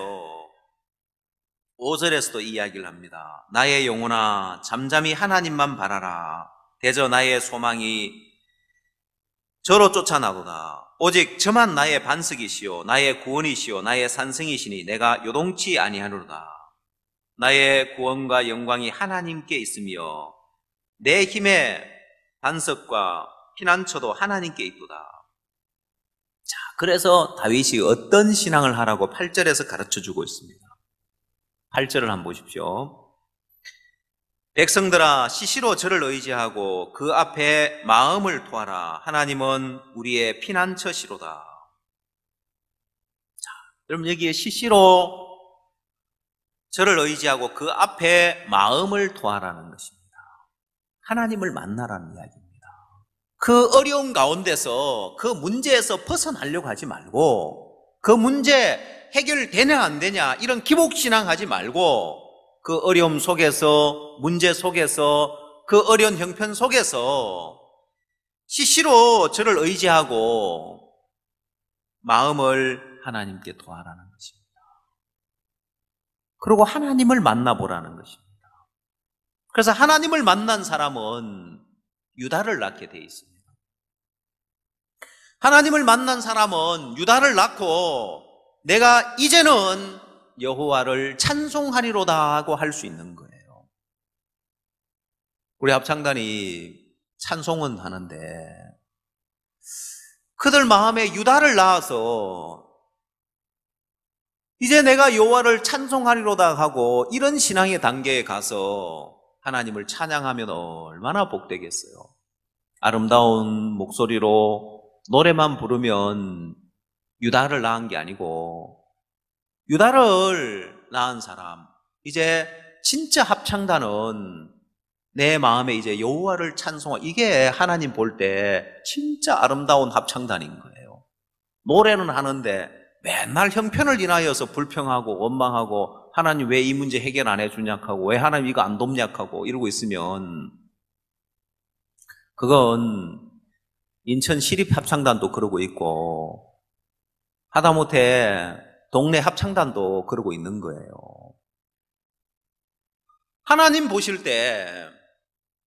[SPEAKER 1] 5절에서도 이야기를 합니다. 나의 영혼아 잠잠히 하나님만 바라라. 대저 나의 소망이 저로 쫓아나도다. 오직 저만 나의 반석이시요 나의 구원이시요 나의 산성이시니 내가 요동치 아니하노로다. 나의 구원과 영광이 하나님께 있으며 내 힘의 반석과 피난처도 하나님께 있도다. 자, 그래서 다윗이 어떤 신앙을 하라고 8절에서 가르쳐주고 있습니다. 8절을 한번 보십시오. 백성들아 시시로 저를 의지하고 그 앞에 마음을 토하라. 하나님은 우리의 피난처시로다. 자, 여러분 여기에 시시로 저를 의지하고 그 앞에 마음을 토하라는 것입니다. 하나님을 만나라는 이야기입니다. 그 어려운 가운데서 그 문제에서 벗어나려고 하지 말고 그 문제 해결되냐 안 되냐 이런 기복신앙 하지 말고 그 어려움 속에서 문제 속에서 그 어려운 형편 속에서 시시로 저를 의지하고 마음을 하나님께 토하라는 것입니다. 그리고 하나님을 만나보라는 것입니다. 그래서 하나님을 만난 사람은 유다를 낳게 돼 있습니다. 하나님을 만난 사람은 유다를 낳고 내가 이제는 여호와를 찬송하리로다 하고 할 수 있는 거예요. 우리 합창단이 찬송은 하는데 그들 마음에 유다를 낳아서 이제 내가 여호와를 찬송하리로다 하고 이런 신앙의 단계에 가서 하나님을 찬양하면 얼마나 복되겠어요. 아름다운 목소리로 노래만 부르면 유다를 낳은 게 아니고 유다를 낳은 사람, 이제 진짜 합창단은 내 마음에 이제 여호와를 찬송하, 이게 하나님 볼 때 진짜 아름다운 합창단인 거예요. 노래는 하는데 맨날 형편을 인하여서 불평하고 원망하고 하나님 왜 이 문제 해결 안 해주냐 하고 왜 하나님 이거 안 돕냐 하고 이러고 있으면 그건 인천 시립합창단도 그러고 있고 하다못해 동네 합창단도 그러고 있는 거예요. 하나님 보실 때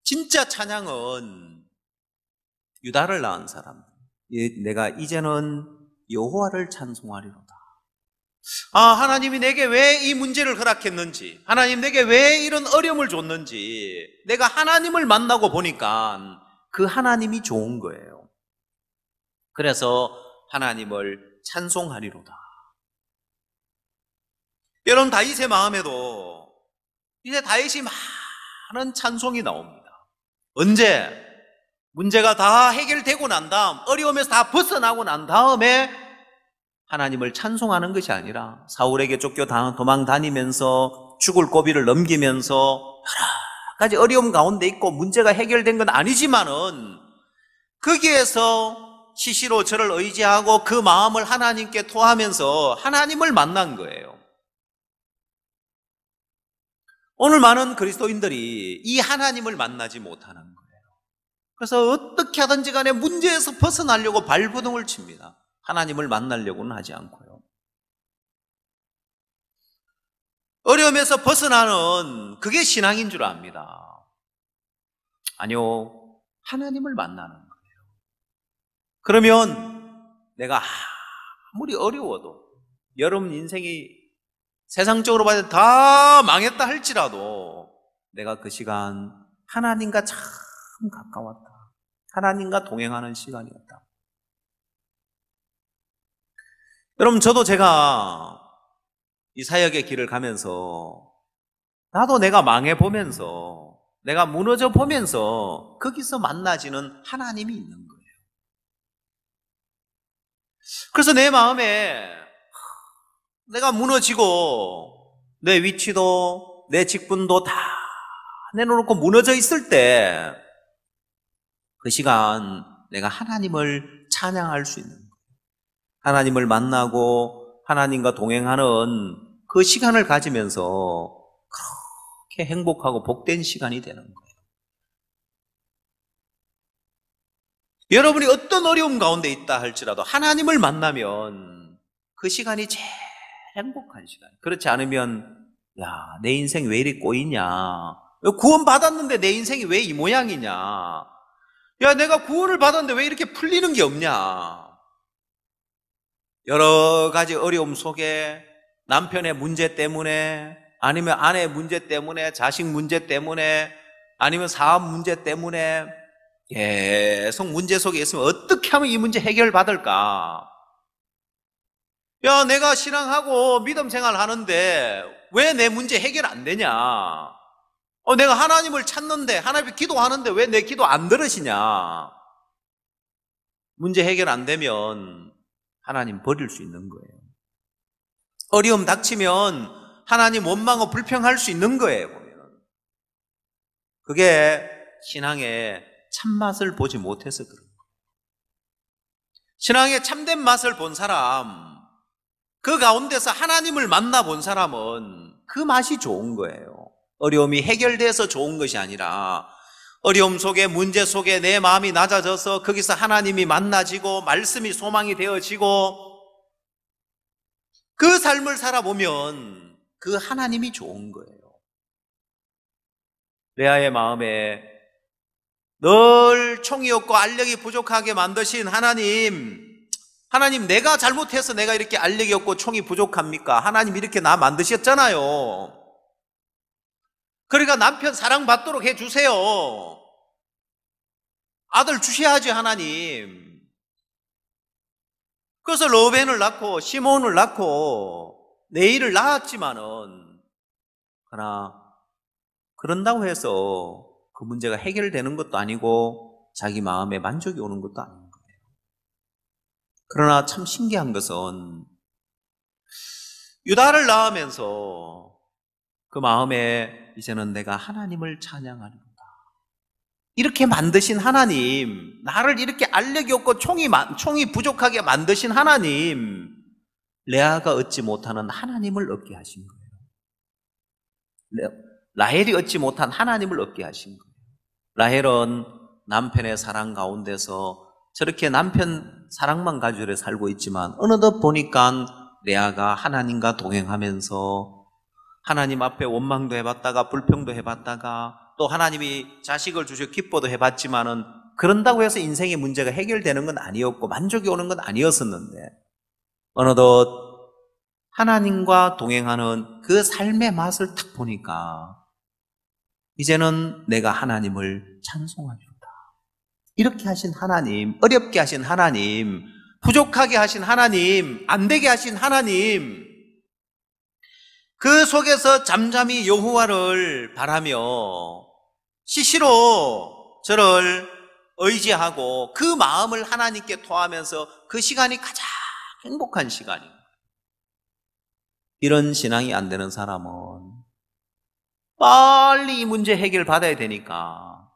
[SPEAKER 1] 진짜 찬양은 유다를 낳은 사람, 내가 이제는 여호와를 찬송하리로다. 아, 하나님이 내게 왜 이 문제를 허락했는지, 하나님 내게 왜 이런 어려움을 줬는지 내가 하나님을 만나고 보니까 그 하나님이 좋은 거예요. 그래서 하나님을 찬송하리로다. 여러분 다윗의 마음에도 이제 다윗이 많은 찬송이 나옵니다. 언제? 문제가 다 해결되고 난 다음, 어려움에서 다 벗어나고 난 다음에 하나님을 찬송하는 것이 아니라 사울에게 쫓겨 도망 다니면서 죽을 고비를 넘기면서 여러 가지 어려움 가운데 있고 문제가 해결된 건 아니지만은 거기에서 시시로 저를 의지하고 그 마음을 하나님께 토하면서 하나님을 만난 거예요. 오늘 많은 그리스도인들이 이 하나님을 만나지 못하는 거예요. 그래서 어떻게 하든지 간에 문제에서 벗어나려고 발버둥을 칩니다. 하나님을 만나려고는 하지 않고요. 어려움에서 벗어나는 그게 신앙인 줄 압니다. 아니요, 하나님을 만나는 거예요. 그러면 내가 아무리 어려워도 여러분 인생이 세상적으로 봐야 다 망했다 할지라도 내가 그 시간 하나님과 참 가까웠다. 하나님과 동행하는 시간이었다. 여러분 저도 제가 이 사역의 길을 가면서 나도 내가 망해보면서 내가 무너져 보면서 거기서 만나지는 하나님이 있는 거예요. 그래서 내 마음에 내가 무너지고 내 위치도 내 직분도 다 내놓고 무너져 있을 때 그 시간 내가 하나님을 찬양할 수 있는 거예요. 하나님을 만나고 하나님과 동행하는 그 시간을 가지면서 그렇게 행복하고 복된 시간이 되는 거예요. 여러분이 어떤 어려움 가운데 있다 할지라도 하나님을 만나면 그 시간이 제일 행복한 시간. 그렇지 않으면 야, 내 인생 왜 이리 꼬이냐? 구원 받았는데 내 인생이 왜 이 모양이냐? 야, 내가 구원을 받았는데 왜 이렇게 풀리는 게 없냐? 여러 가지 어려움 속에 남편의 문제 때문에, 아니면 아내 문제 때문에, 자식 문제 때문에, 아니면 사업 문제 때문에 계속 문제 속에 있으면 어떻게 하면 이 문제 해결받을까? 야, 내가 신앙하고 믿음 생활 하는데 왜 내 문제 해결 안 되냐? 내가 하나님을 찾는데, 하나님 기도하는데 왜 내 기도 안 들으시냐? 문제 해결 안 되면 하나님 버릴 수 있는 거예요. 어려움 닥치면 하나님 원망하고 불평할 수 있는 거예요, 보면. 그게 신앙의 참맛을 보지 못해서 그런 거예요. 신앙의 참된 맛을 본 사람, 그 가운데서 하나님을 만나본 사람은 그 맛이 좋은 거예요. 어려움이 해결돼서 좋은 것이 아니라 어려움 속에, 문제 속에 내 마음이 낮아져서 거기서 하나님이 만나지고 말씀이 소망이 되어지고 그 삶을 살아보면 그 하나님이 좋은 거예요. 레아의 마음에 늘 총이 없고 알력이 부족하게 만드신 하나님, 내가 잘못해서 내가 이렇게 알력이 없고 총이 부족합니까? 하나님 이렇게 나 만드셨잖아요. 그러니까 남편 사랑받도록 해주세요. 아들 주셔야지, 하나님. 그래서 르벤을 낳고 시몬을 낳고 네일을 낳았지만은, 그러나 그런다고 해서 그 문제가 해결되는 것도 아니고 자기 마음에 만족이 오는 것도 아닌 거예요. 그러나 참 신기한 것은 유다를 낳으면서 그 마음에 이제는 내가 하나님을 찬양하리로다. 이렇게 만드신 하나님, 나를 이렇게 알력이 없고 총이 부족하게 만드신 하나님, 레아가 얻지 못하는 하나님을 얻게 하신 거예요. 라헬이 얻지 못한 하나님을 얻게 하신 거예요. 라헬은 남편의 사랑 가운데서 저렇게 남편 사랑만 가지고 살고 있지만 어느덧 보니까 레아가 하나님과 동행하면서 하나님 앞에 원망도 해봤다가 불평도 해봤다가 또 하나님이 자식을 주셔 기뻐도 해봤지만은 그런다고 해서 인생의 문제가 해결되는 건 아니었고 만족이 오는 건 아니었었는데 어느덧 하나님과 동행하는 그 삶의 맛을 딱 보니까 이제는 내가 하나님을 찬송하리로다. 이렇게 하신 하나님, 어렵게 하신 하나님, 부족하게 하신 하나님, 안 되게 하신 하나님, 그 속에서 잠잠히 여호와를 바라며 시시로 저를 의지하고 그 마음을 하나님께 토하면서 그 시간이 가장 행복한 시간이에요. 이런 신앙이 안 되는 사람은 빨리 이 문제 해결 받아야 되니까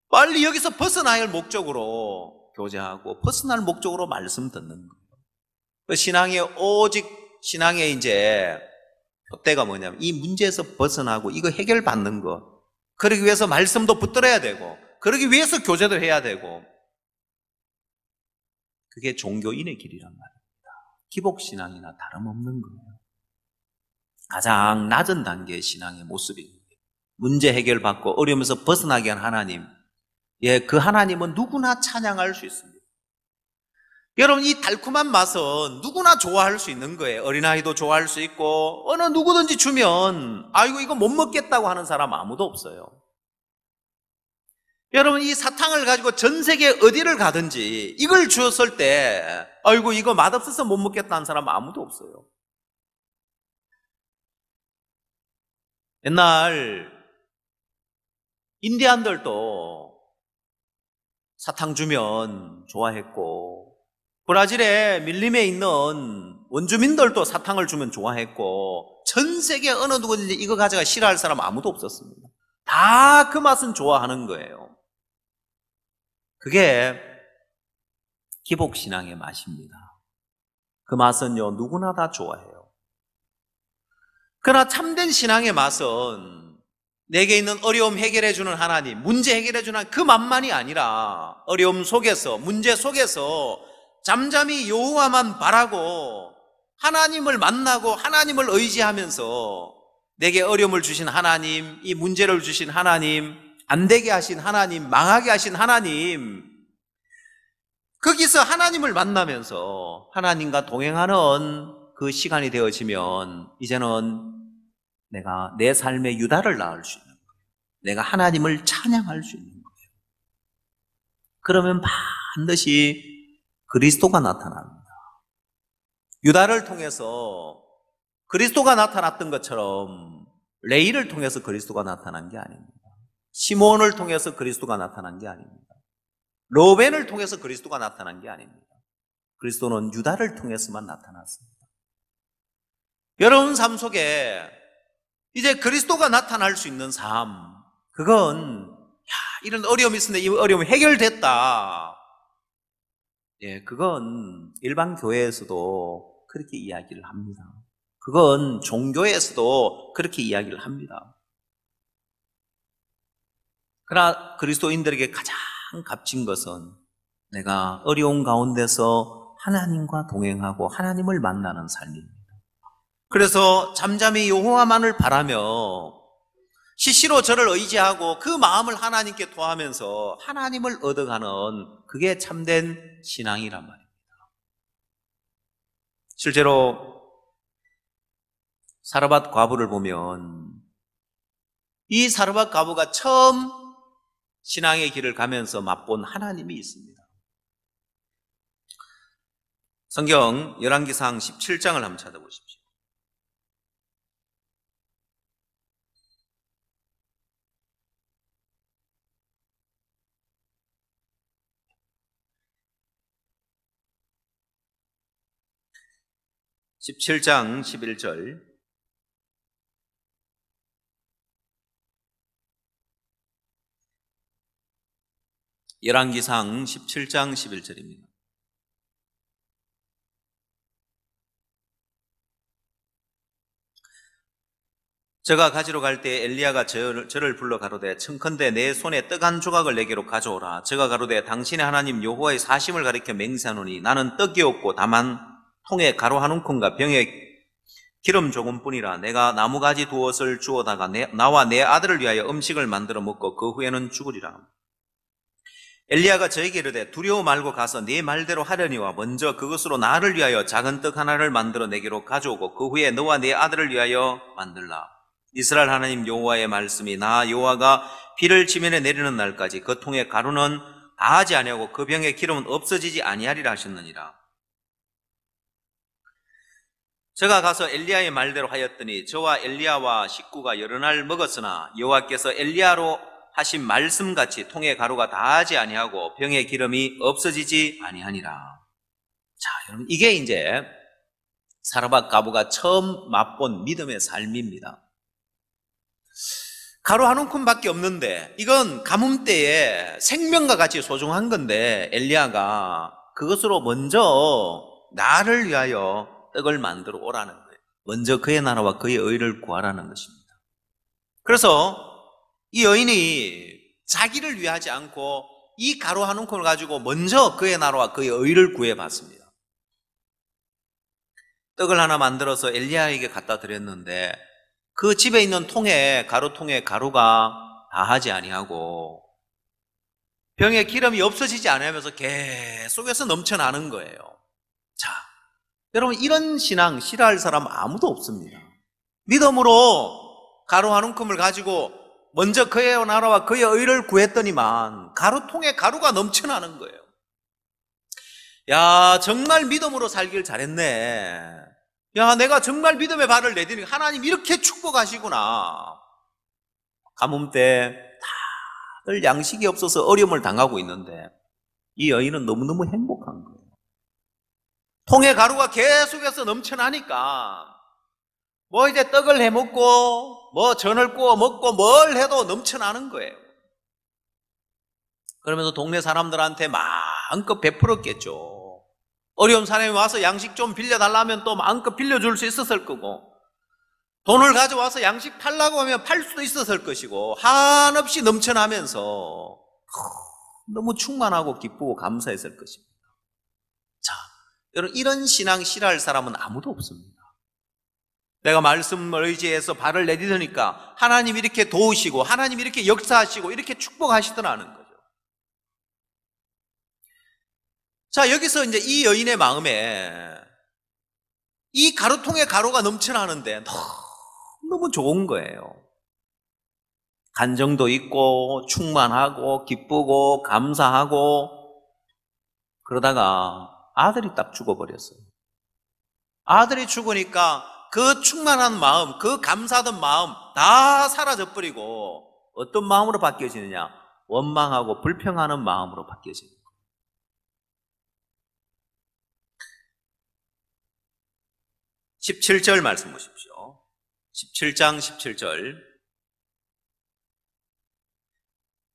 [SPEAKER 1] 빨리 여기서 벗어나야 할 목적으로 교제하고 벗어날 목적으로 말씀 듣는 거예요. 그 신앙의 이제 표대가 뭐냐면 이 문제에서 벗어나고 이거 해결받는 거, 그러기 위해서 말씀도 붙들어야 되고 그러기 위해서 교제도 해야 되고, 그게 종교인의 길이란 말입니다. 기복신앙이나 다름없는 거예요. 가장 낮은 단계의 신앙의 모습입니다. 문제 해결받고 어려움에서 벗어나게 한 하나님, 그 하나님은 누구나 찬양할 수 있습니다. 여러분, 이 달콤한 맛은 누구나 좋아할 수 있는 거예요. 어린아이도 좋아할 수 있고 어느 누구든지 주면 아이고 이거 못 먹겠다고 하는 사람 아무도 없어요. 여러분, 이 사탕을 가지고 전 세계 어디를 가든지 이걸 주었을 때 아이고 이거 맛없어서 못 먹겠다는 사람 아무도 없어요. 옛날 인디안들도 사탕 주면 좋아했고 브라질의 밀림에 있는 원주민들도 사탕을 주면 좋아했고 전 세계 어느 누구든지 이거 가져가 싫어할 사람 아무도 없었습니다. 다 그 맛은 좋아하는 거예요. 그게 기복신앙의 맛입니다. 그 맛은요 누구나 다 좋아해요. 그러나 참된 신앙의 맛은 내게 있는 어려움 해결해주는 하나님, 문제 해결해주는 하나님, 그 맛만이 아니라 어려움 속에서, 문제 속에서 잠잠히 여호와만 바라고 하나님을 만나고 하나님을 의지하면서 내게 어려움을 주신 하나님, 이 문제를 주신 하나님, 안 되게 하신 하나님, 망하게 하신 하나님, 거기서 하나님을 만나면서 하나님과 동행하는 그 시간이 되어지면 이제는 내가 내 삶의 유다를 낳을 수 있는 거예요. 내가 하나님을 찬양할 수 있는 거예요. 그러면 반드시 그리스도가 나타납니다. 유다를 통해서 그리스도가 나타났던 것처럼 레이를 통해서 그리스도가 나타난 게 아닙니다. 시몬을 통해서 그리스도가 나타난 게 아닙니다. 로벤을 통해서 그리스도가 나타난 게 아닙니다. 그리스도는 유다를 통해서만 나타났습니다. 여러분 삶 속에 이제 그리스도가 나타날 수 있는 삶, 그건 이런 어려움이 있었는데 이 어려움이 해결됐다. 그건 일반 교회에서도 그렇게 이야기를 합니다. 그건 종교에서도 그렇게 이야기를 합니다. 그러나 그리스도인들에게 가장 값진 것은 내가 어려운 가운데서 하나님과 동행하고 하나님을 만나는 삶입니다. 그래서 잠잠히 여호와만을 바라며 시시로 저를 의지하고 그 마음을 하나님께 토하면서 하나님을 얻어가는 그게 참된 신앙이란 말입니다. 실제로 사르밧 과부를 보면 이 사르밧 과부가 처음 신앙의 길을 가면서 맛본 하나님이 있습니다. 성경 열왕기상 17장을 한번 찾아보십시오. (17장 11절) 열왕기상 17장 11절입니다. 저가 가지러 갈 때 엘리야가 저를 불러 가로되 청컨대 내 손에 떡 한 조각을 내게로 가져오라. 저가 가로되 당신의 하나님 여호와의 사심을 가리켜 맹세하노니 나는 떡이 없고 다만 통에 가루 한 움큼과 병에 기름 조금뿐이라. 내가 나무가지 두엇을 주워다가 나와 내 아들을 위하여 음식을 만들어 먹고 그 후에는 죽으리라. 엘리야가 저에게 이르되 두려워 말고 가서 네 말대로 하려니와 먼저 그것으로 나를 위하여 작은 떡 하나를 만들어 내게로 가져오고 그 후에 너와 네 아들을 위하여 만들라. 이스라엘 하나님 여호와의 말씀이 나 여호와가 비를 지면에 내리는 날까지 그 통에 가루는 다하지 아니하고 그 병에 기름은 없어지지 아니하리라 하셨느니라. 제가 가서 엘리야의 말대로 하였더니 저와 엘리야와 식구가 여러 날 먹었으나 여호와께서 엘리야로 하신 말씀같이 통에 가루가 다하지 아니하고 병에 기름이 없어지지 아니하니라. 자, 여러분 이게 이제 사르밧 과부가 처음 맛본 믿음의 삶입니다. 가루 한 움큼밖에 없는데 이건 가뭄 때에 생명과 같이 소중한 건데 엘리야가 그것으로 먼저 나를 위하여 떡을 만들어 오라는 거예요. 먼저 그의 나라와 그의 의를 구하라는 것입니다. 그래서 이 여인이 자기를 위하지 않고 이 가루 한 움큼을 가지고 먼저 그의 나라와 그의 의를 구해봤습니다. 떡을 하나 만들어서 엘리야에게 갖다 드렸는데 그 집에 있는 가루통에 가루가 다하지 아니하고 병에 기름이 없어지지 않으면서 계속해서 넘쳐나는 거예요. 자, 여러분 이런 신앙 싫어할 사람 아무도 없습니다. 믿음으로 가루 한 움큼을 가지고 먼저 그의 나라와 그의 의를 구했더니만 가루통에 가루가 넘쳐나는 거예요. 야, 정말 믿음으로 살길 잘했네. 야, 내가 정말 믿음의 발을 내디니 하나님 이렇게 축복하시구나. 가뭄 때 다들 양식이 없어서 어려움을 당하고 있는데 이 여인은 너무너무 행복한 거예요. 통에 가루가 계속해서 넘쳐나니까 뭐 이제 떡을 해먹고 뭐 전을 구워 먹고 뭘 해도 넘쳐나는 거예요. 그러면서 동네 사람들한테 마음껏 베풀었겠죠. 어려운 사람이 와서 양식 좀 빌려달라면 또 마음껏 빌려줄 수 있었을 거고 돈을 가져와서 양식 팔라고 하면 팔 수도 있었을 것이고 한없이 넘쳐나면서 너무 충만하고 기쁘고 감사했을 것입니다. 자, 여러분 이런 신앙 싫어할 사람은 아무도 없습니다. 내가 말씀을 의지해서 발을 내딛으니까 하나님이 이렇게 도우시고 하나님이 이렇게 역사하시고 이렇게 축복하시더라는 거죠. 자, 여기서 이제 이 여인의 마음에 이 가루통에 가루가 넘쳐나는데 너무 좋은 거예요. 간정도 있고 충만하고 기쁘고 감사하고, 그러다가 아들이 딱 죽어버렸어요. 아들이 죽으니까 그 충만한 마음, 그 감사하던 마음 다 사라져버리고 어떤 마음으로 바뀌어지느냐? 원망하고 불평하는 마음으로 바뀌어집니다. 17절 말씀 보십시오. 17장 17절.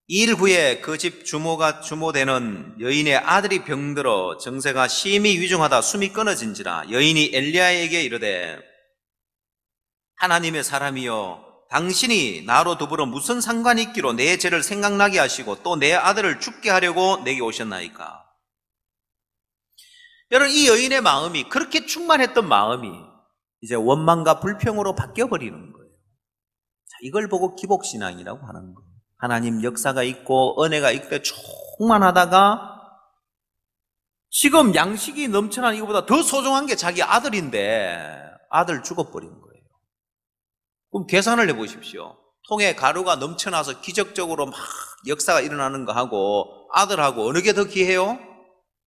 [SPEAKER 1] 일 후에 그 집 주모되는 여인의 아들이 병들어 정세가 심히 위중하다 숨이 끊어진지라 여인이 엘리야에게 이르되 하나님의 사람이여 당신이 나로 더불어 무슨 상관이 있기로 내 죄를 생각나게 하시고 또 내 아들을 죽게 하려고 내게 오셨나이까. 여러분, 이 여인의 마음이, 그렇게 충만했던 마음이 이제 원망과 불평으로 바뀌어버리는 거예요. 자, 이걸 보고 기복신앙이라고 하는 거예요. 하나님 역사가 있고 은혜가 있고 충만하다가 지금 양식이 넘쳐난 이거보다 더 소중한 게 자기 아들인데 아들 죽어버린 거예요. 그럼 계산을 해보십시오. 통에 가루가 넘쳐나서 기적적으로 막 역사가 일어나는 거하고 아들하고 어느 게 더 귀해요?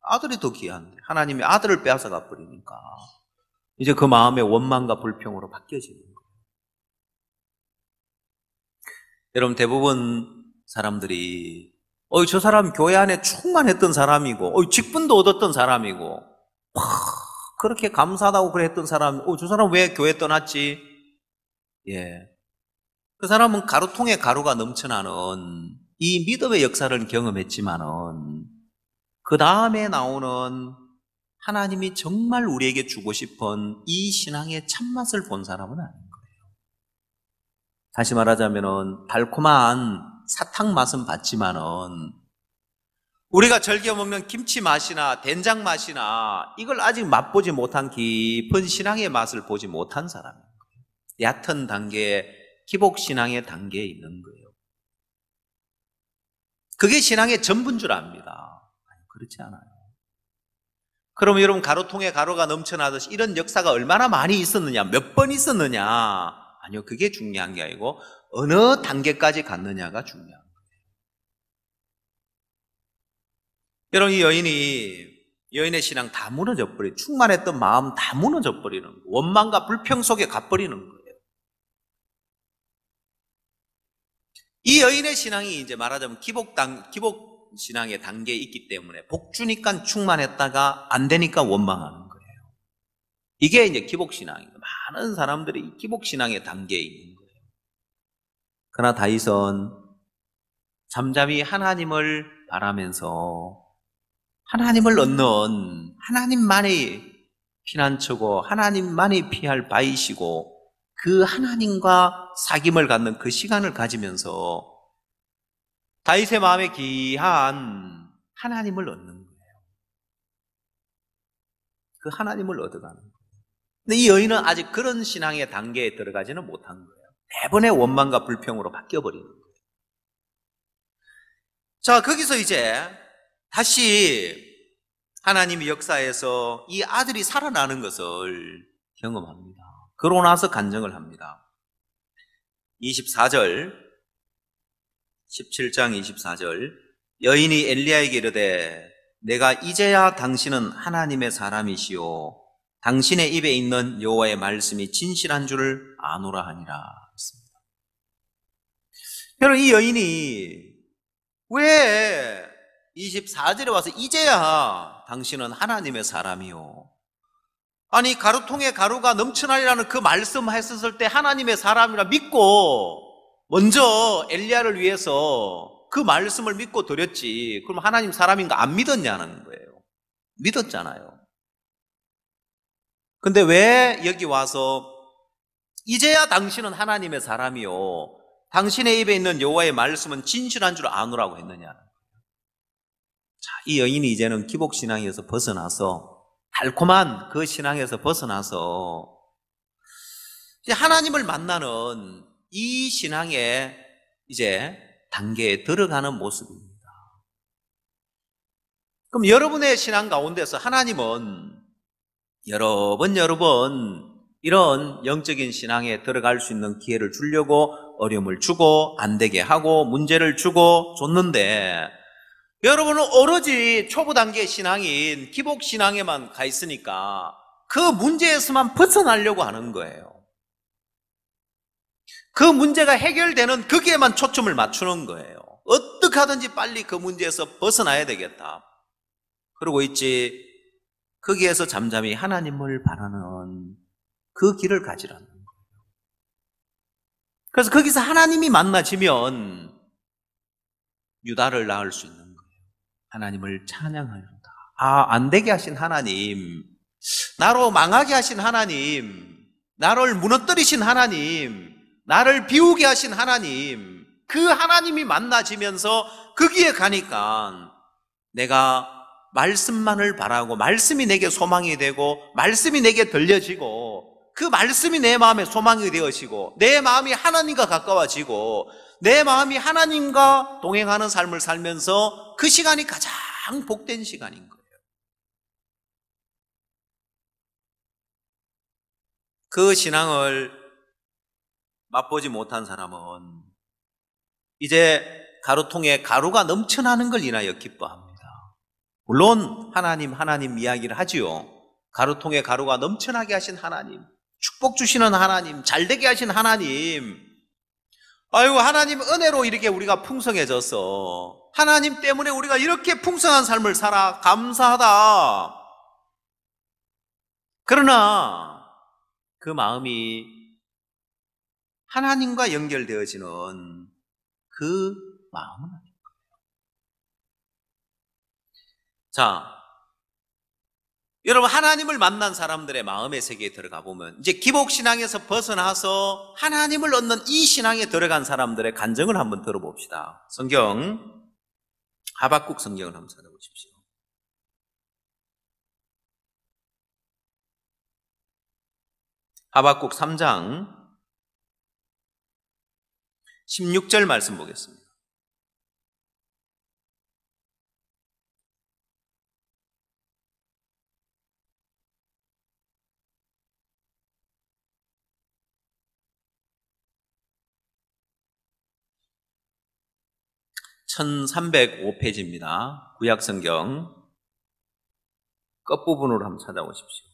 [SPEAKER 1] 아들이 더 귀한데 하나님이 아들을 빼앗아가 버리니까 이제 그 마음의 원망과 불평으로 바뀌어지는 거예요. 여러분, 대부분 사람들이 저 사람 교회 안에 충만했던 사람이고 직분도 얻었던 사람이고 그렇게 감사하다고 그랬던 사람, 저 사람 왜 교회 떠났지? 예, 그 사람은 가루통에 가루가 넘쳐나는 이 믿음의 역사를 경험했지만은 그 다음에 나오는 하나님이 정말 우리에게 주고 싶은 이 신앙의 참맛을 본 사람은 아닌 거예요. 다시 말하자면은 달콤한 사탕 맛은 봤지만은 우리가 즐겨 먹는 김치 맛이나 된장 맛이나 이걸 아직 맛보지 못한 깊은 신앙의 맛을 보지 못한 사람인 거예요. 얕은 단계, 기복신앙의 단계에 있는 거예요. 그게 신앙의 전부인 줄 압니다. 아니, 그렇지 않아요. 그럼 여러분, 가루통에 가루가 넘쳐나듯이 이런 역사가 얼마나 많이 있었느냐, 몇 번 있었느냐, 아니요, 그게 중요한 게 아니고 어느 단계까지 갔느냐가 중요한 거예요. 여러분, 이 여인의 신앙 다 무너져버려요. 충만했던 마음 다 무너져버리는 거예요. 원망과 불평 속에 가버리는 거예요. 이 여인의 신앙이 이제 말하자면 기복 신앙의 단계에 있기 때문에 복 주니까 충만했다가 안 되니까 원망하는 거예요. 이게 이제 기복신앙이에요. 많은 사람들이 기복신앙의 단계에 있는 거예요. 그러나 다윗은 잠잠히 하나님을 바라면서 하나님을 얻는, 하나님만이 피난처고 하나님만이 피할 바이시고 그 하나님과 사귐을 갖는 그 시간을 가지면서 다윗의 마음에 귀한 하나님을 얻는 거예요. 그 하나님을 얻어가는 거예요. 근데 이 여인은 아직 그런 신앙의 단계에 들어가지는 못한 거예요. 매번의 원망과 불평으로 바뀌어버리는 거예요. 자, 거기서 이제 다시 하나님이 역사에서 이 아들이 살아나는 것을 경험합니다. 그러고 나서 간증을 합니다. 24절, 17장 24절. 여인이 엘리야에게 이르되 내가 이제야 당신은 하나님의 사람이시오 당신의 입에 있는 여호와의 말씀이 진실한 줄을 아노라 하니라 했습니다. 여러분, 이 여인이 왜 24절에 와서 이제야 당신은 하나님의 사람이요, 아니 가루통에 가루가 넘쳐나리라는 그 말씀 했었을 때 하나님의 사람이라 믿고 먼저 엘리야를 위해서 그 말씀을 믿고 드렸지, 그럼 하나님 사람인가 안 믿었냐는 거예요. 믿었잖아요. 근데 왜 여기 와서 이제야 당신은 하나님의 사람이요 당신의 입에 있는 여호와의 말씀은 진실한 줄 아노라고 했느냐는 거예요. 자, 이 여인이 이제는 기복신앙에서 벗어나서 달콤한 그 신앙에서 벗어나서 이제 하나님을 만나는 이 신앙의 이제 단계에 들어가는 모습입니다. 그럼 여러분의 신앙 가운데서 하나님은 여러 번 이런 영적인 신앙에 들어갈 수 있는 기회를 주려고 어려움을 주고 안 되게 하고 문제를 주고 줬는데, 여러분은 오로지 초보 단계 신앙인 기복 신앙에만 가 있으니까 그 문제에서만 벗어나려고 하는 거예요. 그 문제가 해결되는 거기에만 초점을 맞추는 거예요. 어떻게 하든지 빨리 그 문제에서 벗어나야 되겠다. 그러고 있지, 거기에서 잠잠히 하나님을 바라는 그 길을 가지라는 거예요. 그래서 거기서 하나님이 만나지면 유다를 낳을 수 있는 거예요. 하나님을 찬양하리로다. 안 되게 하신 하나님, 나로 망하게 하신 하나님, 나를 무너뜨리신 하나님, 나를 비우게 하신 하나님, 그 하나님이 만나지면서 거기에 가니까 내가 말씀만을 바라고 말씀이 내게 소망이 되고 말씀이 내게 들려지고 그 말씀이 내 마음에 소망이 되어지고 내 마음이 하나님과 가까워지고 내 마음이 하나님과 동행하는 삶을 살면서 그 시간이 가장 복된 시간인 거예요. 그 신앙을 맛보지 못한 사람은 이제 가루통에 가루가 넘쳐나는 걸 인하여 기뻐합니다. 물론 하나님 이야기를 하지요. 가루통에 가루가 넘쳐나게 하신 하나님, 축복 주시는 하나님, 잘되게 하신 하나님, 아이고 하나님 은혜로 이렇게 우리가 풍성해졌어, 하나님 때문에 우리가 이렇게 풍성한 삶을 살아, 감사하다. 그러나 그 마음이 하나님과 연결되어지는 그 마음은 아닌 거예요. 자, 여러분, 하나님을 만난 사람들의 마음의 세계에 들어가 보면 이제 기복신앙에서 벗어나서 하나님을 얻는 이 신앙에 들어간 사람들의 간증을 한번 들어봅시다. 성경, 하박국 성경을 한번 찾아보십시오. 하박국 3장 16절 말씀 보겠습니다. (1305페이지입니다) 구약성경 끝부분으로 한번 찾아보십시오.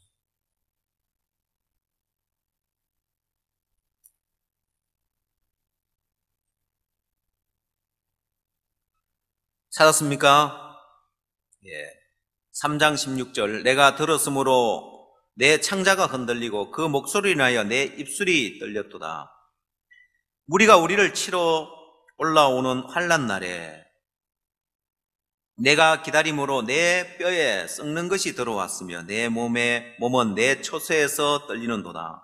[SPEAKER 1] 찾았습니까? 예. 3장 16절. 내가 들었으므로 내 창자가 흔들리고 그 목소리를 인하여 내 입술이 떨렸도다. 무리가 우리를 치러 올라오는 환난 날에 내가 기다림으로 내 뼈에 썩는 것이 들어왔으며 내 몸은 내 초세에서 떨리는도다.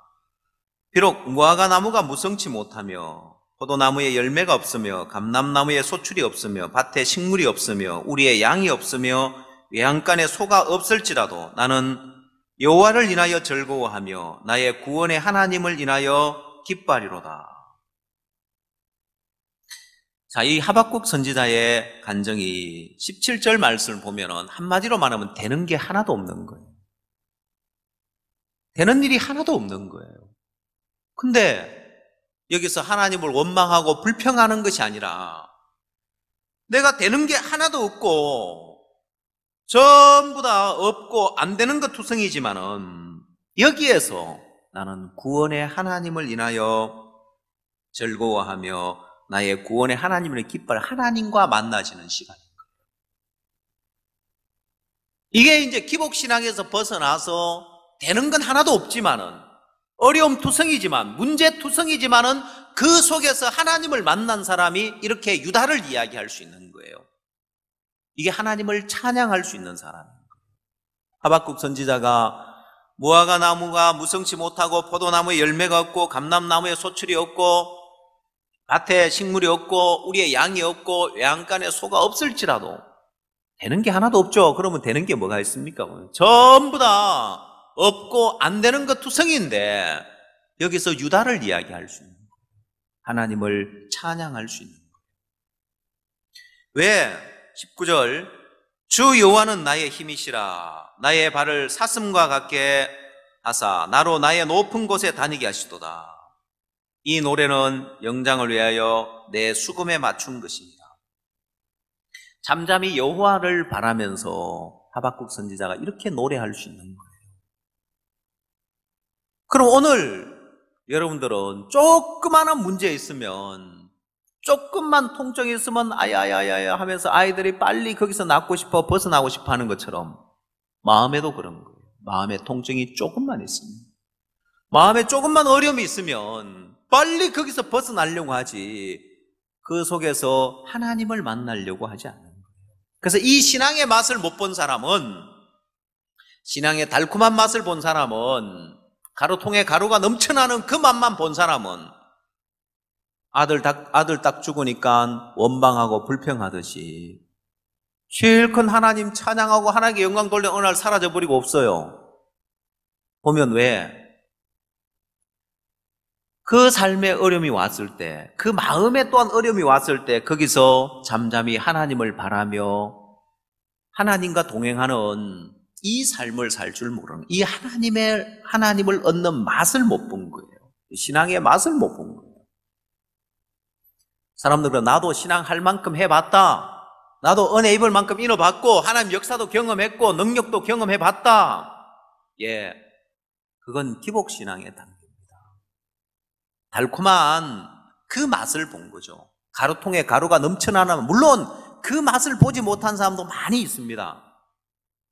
[SPEAKER 1] 비록 무화과 나무가 무성치 못하며 포도나무에 열매가 없으며 감람나무에 소출이 없으며 밭에 식물이 없으며 우리의 양이 없으며 외양간에 소가 없을지라도 나는 여호와를 인하여 즐거워하며 나의 구원의 하나님을 인하여 기뻐하리로다. 자, 이 하박국 선지자의 간증이 17절 말씀을 보면은 한마디로 말하면 되는 게 하나도 없는 거예요. 되는 일이 하나도 없는 거예요. 근데 여기서 하나님을 원망하고 불평하는 것이 아니라 내가 되는 게 하나도 없고 전부 다 없고 안 되는 것 투성이지만은 여기에서 나는 구원의 하나님을 인하여 즐거워하며 나의 구원의 하나님을 기뻐할 하나님과 만나지는 시간인 거예요. 이게 이제 기복신앙에서 벗어나서 되는 건 하나도 없지만은 어려움 투성이지만 문제 투성이지만은 그 속에서 하나님을 만난 사람이 이렇게 유다를 이야기할 수 있는 거예요. 이게 하나님을 찬양할 수 있는 사람인 거예요. 하박국 선지자가 무화과 나무가 무성치 못하고 포도나무에 열매가 없고 감람나무에 소출이 없고 밭에 식물이 없고 우리의 양이 없고 외양간에 소가 없을지라도 되는 게 하나도 없죠. 그러면 되는 게 뭐가 있습니까? 전부 다 없고 안 되는 것 투성인데 여기서 유다를 이야기할 수 있는 거예요. 하나님을 찬양할 수 있는 거예요. 왜? 19절 주 여호와는 나의 힘이시라 나의 발을 사슴과 같게 하사 나로 나의 높은 곳에 다니게 하시도다. 이 노래는 영장을 위하여 내 수금에 맞춘 것입니다. 잠잠히 여호와를 바라면서 하박국 선지자가 이렇게 노래할 수 있는 거예요. 그럼 오늘 여러분들은 조그마한 문제 있으면, 조금만 통증이 있으면 아야야야야 하면서 아이들이 빨리 거기서 낫고 싶어 벗어나고 싶어 하는 것처럼 마음에도 그런 거예요. 마음에 통증이 조금만 있으면, 마음에 조금만 어려움이 있으면 빨리 거기서 벗어나려고 하지 그 속에서 하나님을 만나려고 하지 않는 거예요. 그래서 이 신앙의 맛을 못 본 사람은, 신앙의 달콤한 맛을 본 사람은, 가루통에 가루가 넘쳐나는 그 맛만 본 사람은 아들 딱 죽으니까 원망하고 불평하듯이 실컷 하나님 찬양하고 하나님께 영광 돌려 어느 날 사라져버리고 없어요. 보면 왜? 그 삶에 어려움이 왔을 때, 그 마음에 또한 어려움이 왔을 때 거기서 잠잠히 하나님을 바라며 하나님과 동행하는 이 삶을 살 줄 모르는, 이 하나님을 얻는 맛을 못 본 거예요. 신앙의 맛을 못 본 거예요. 사람들은 나도 신앙 할 만큼 해봤다, 나도 은혜 입을 만큼 인어봤고 하나님 역사도 경험했고 능력도 경험해봤다. 예, 그건 기복신앙의 단계입니다. 달콤한 그 맛을 본 거죠. 가루통에 가루가 넘쳐나는, 물론 그 맛을 보지 못한 사람도 많이 있습니다.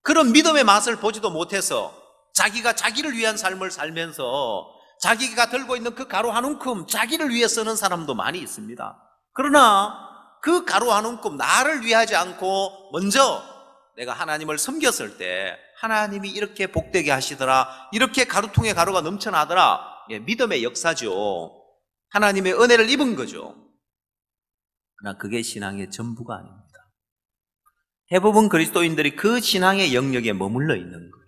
[SPEAKER 1] 그런 믿음의 맛을 보지도 못해서 자기가 자기를 위한 삶을 살면서 자기가 들고 있는 그 가루 한 움큼 자기를 위해 쓰는 사람도 많이 있습니다. 그러나 그 가루 한 움큼 나를 위하지 않고 먼저 내가 하나님을 섬겼을 때 하나님이 이렇게 복되게 하시더라, 이렇게 가루통에 가루가 넘쳐나더라. 예, 믿음의 역사죠. 하나님의 은혜를 입은 거죠. 그러나 그게 신앙의 전부가 아닙니다. 대부분 그리스도인들이 그 신앙의 영역에 머물러 있는 거예요.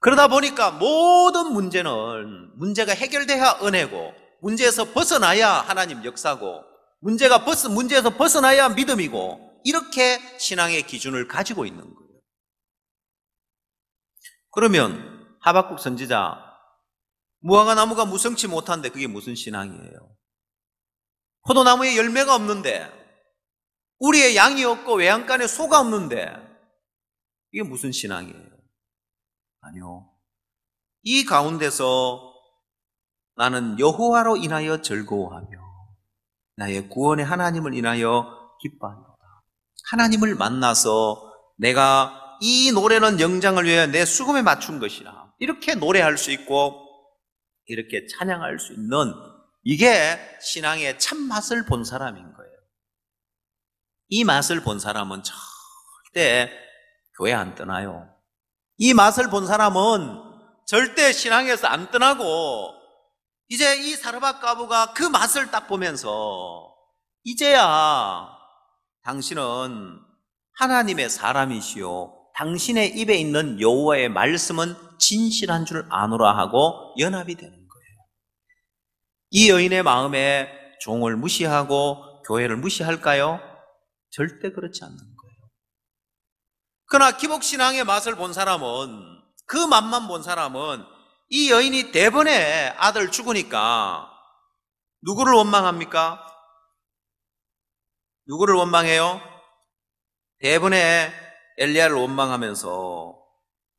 [SPEAKER 1] 그러다 보니까 모든 문제가 해결돼야 은혜고, 문제에서 벗어나야 하나님 역사고, 문제에서 벗어나야 믿음이고, 이렇게 신앙의 기준을 가지고 있는 거예요. 그러면 하박국 선지자, 무화과 나무가 무성치 못한데 그게 무슨 신앙이에요? 포도나무에 열매가 없는데, 우리의 양이 없고 외양간에 소가 없는데 이게 무슨 신앙이에요? 아니요. 이 가운데서 나는 여호와로 인하여 즐거워하며 나의 구원의 하나님을 인하여 기뻐하노라. 하나님을 만나서 내가 이 노래는 영장을 위해 내 수금에 맞춘 것이라, 이렇게 노래할 수 있고 이렇게 찬양할 수 있는, 이게 신앙의 참맛을 본 사람인 거예요. 이 맛을 본 사람은 절대 교회 안 떠나요. 이 맛을 본 사람은 절대 신앙에서 안 떠나고, 이제 이 사르밧 과부가 그 맛을 딱 보면서 이제야 당신은 하나님의 사람이시요 당신의 입에 있는 여호와의 말씀은 진실한 줄 아노라 하고 연합이 되는 거예요. 이 여인의 마음에 종을 무시하고 교회를 무시할까요? 절대 그렇지 않는 거예요. 그러나 기복신앙의 맛을 본 사람은, 그 맛만 본 사람은, 이 여인이 대번에 아들 죽으니까 누구를 원망합니까? 누구를 원망해요? 대번에 엘리야를 원망하면서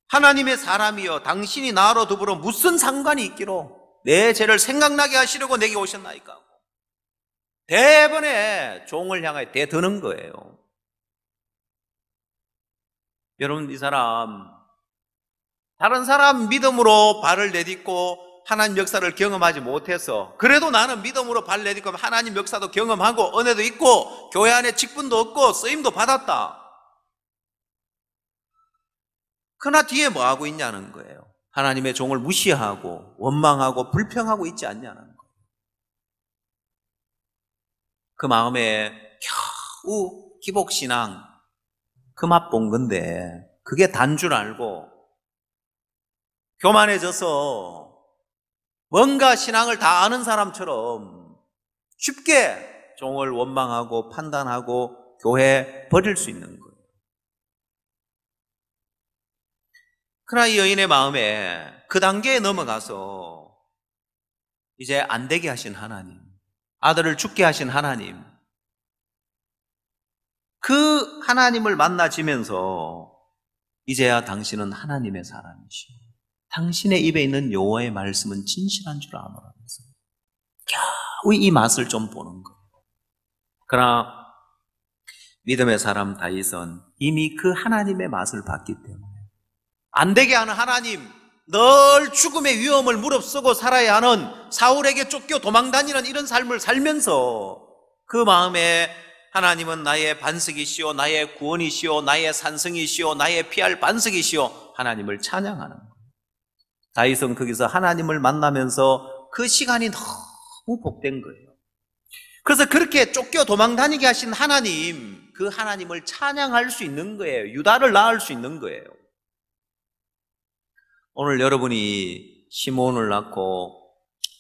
[SPEAKER 1] 하나님의 사람이여 당신이 나로 더불어 무슨 상관이 있기로 내 죄를 생각나게 하시려고 내게 오셨나이까. 대번에 종을 향하여 대드는 거예요. 여러분, 이 사람, 다른 사람 믿음으로 발을 내딛고 하나님 역사를 경험하지 못해서, 그래도 나는 믿음으로 발 내딛고 하나님 역사도 경험하고 은혜도 있고 교회 안에 직분도 얻고 쓰임도 받았다. 그러나 뒤에 뭐 하고 있냐는 거예요. 하나님의 종을 무시하고 원망하고 불평하고 있지 않냐는 거예요. 그 마음에 겨우 기복신앙 그 맛 본 건데, 그게 단 줄 알고 교만해져서 뭔가 신앙을 다 아는 사람처럼 쉽게 종을 원망하고 판단하고 교회 버릴 수 있는 거예요. 그러나 이 여인의 마음에 그 단계에 넘어가서 이제 안 되게 하신 하나님, 아들을 죽게 하신 하나님, 그 하나님을 만나지면서 이제야 당신은 하나님의 사람이시오. 당신의 입에 있는 여호와의 말씀은 진실한 줄 아노라면서 겨우 이 맛을 좀 보는 거예요. 그러나 믿음의 사람 다윗은 이미 그 하나님의 맛을 봤기 때문에 안 되게 하는 하나님, 늘 죽음의 위험을 무릅쓰고 살아야 하는 사울에게 쫓겨 도망다니는 이런 삶을 살면서 그 마음에 하나님은 나의 반석이시오, 나의 구원이시오, 나의 산성이시오, 나의 피할 반석이시오, 하나님을 찬양하는 거예요. 다윗은 거기서 하나님을 만나면서 그 시간이 너무 복된 거예요. 그래서 그렇게 쫓겨 도망다니게 하신 하나님, 그 하나님을 찬양할 수 있는 거예요. 유다를 낳을 수 있는 거예요. 오늘 여러분이 시몬을 낳고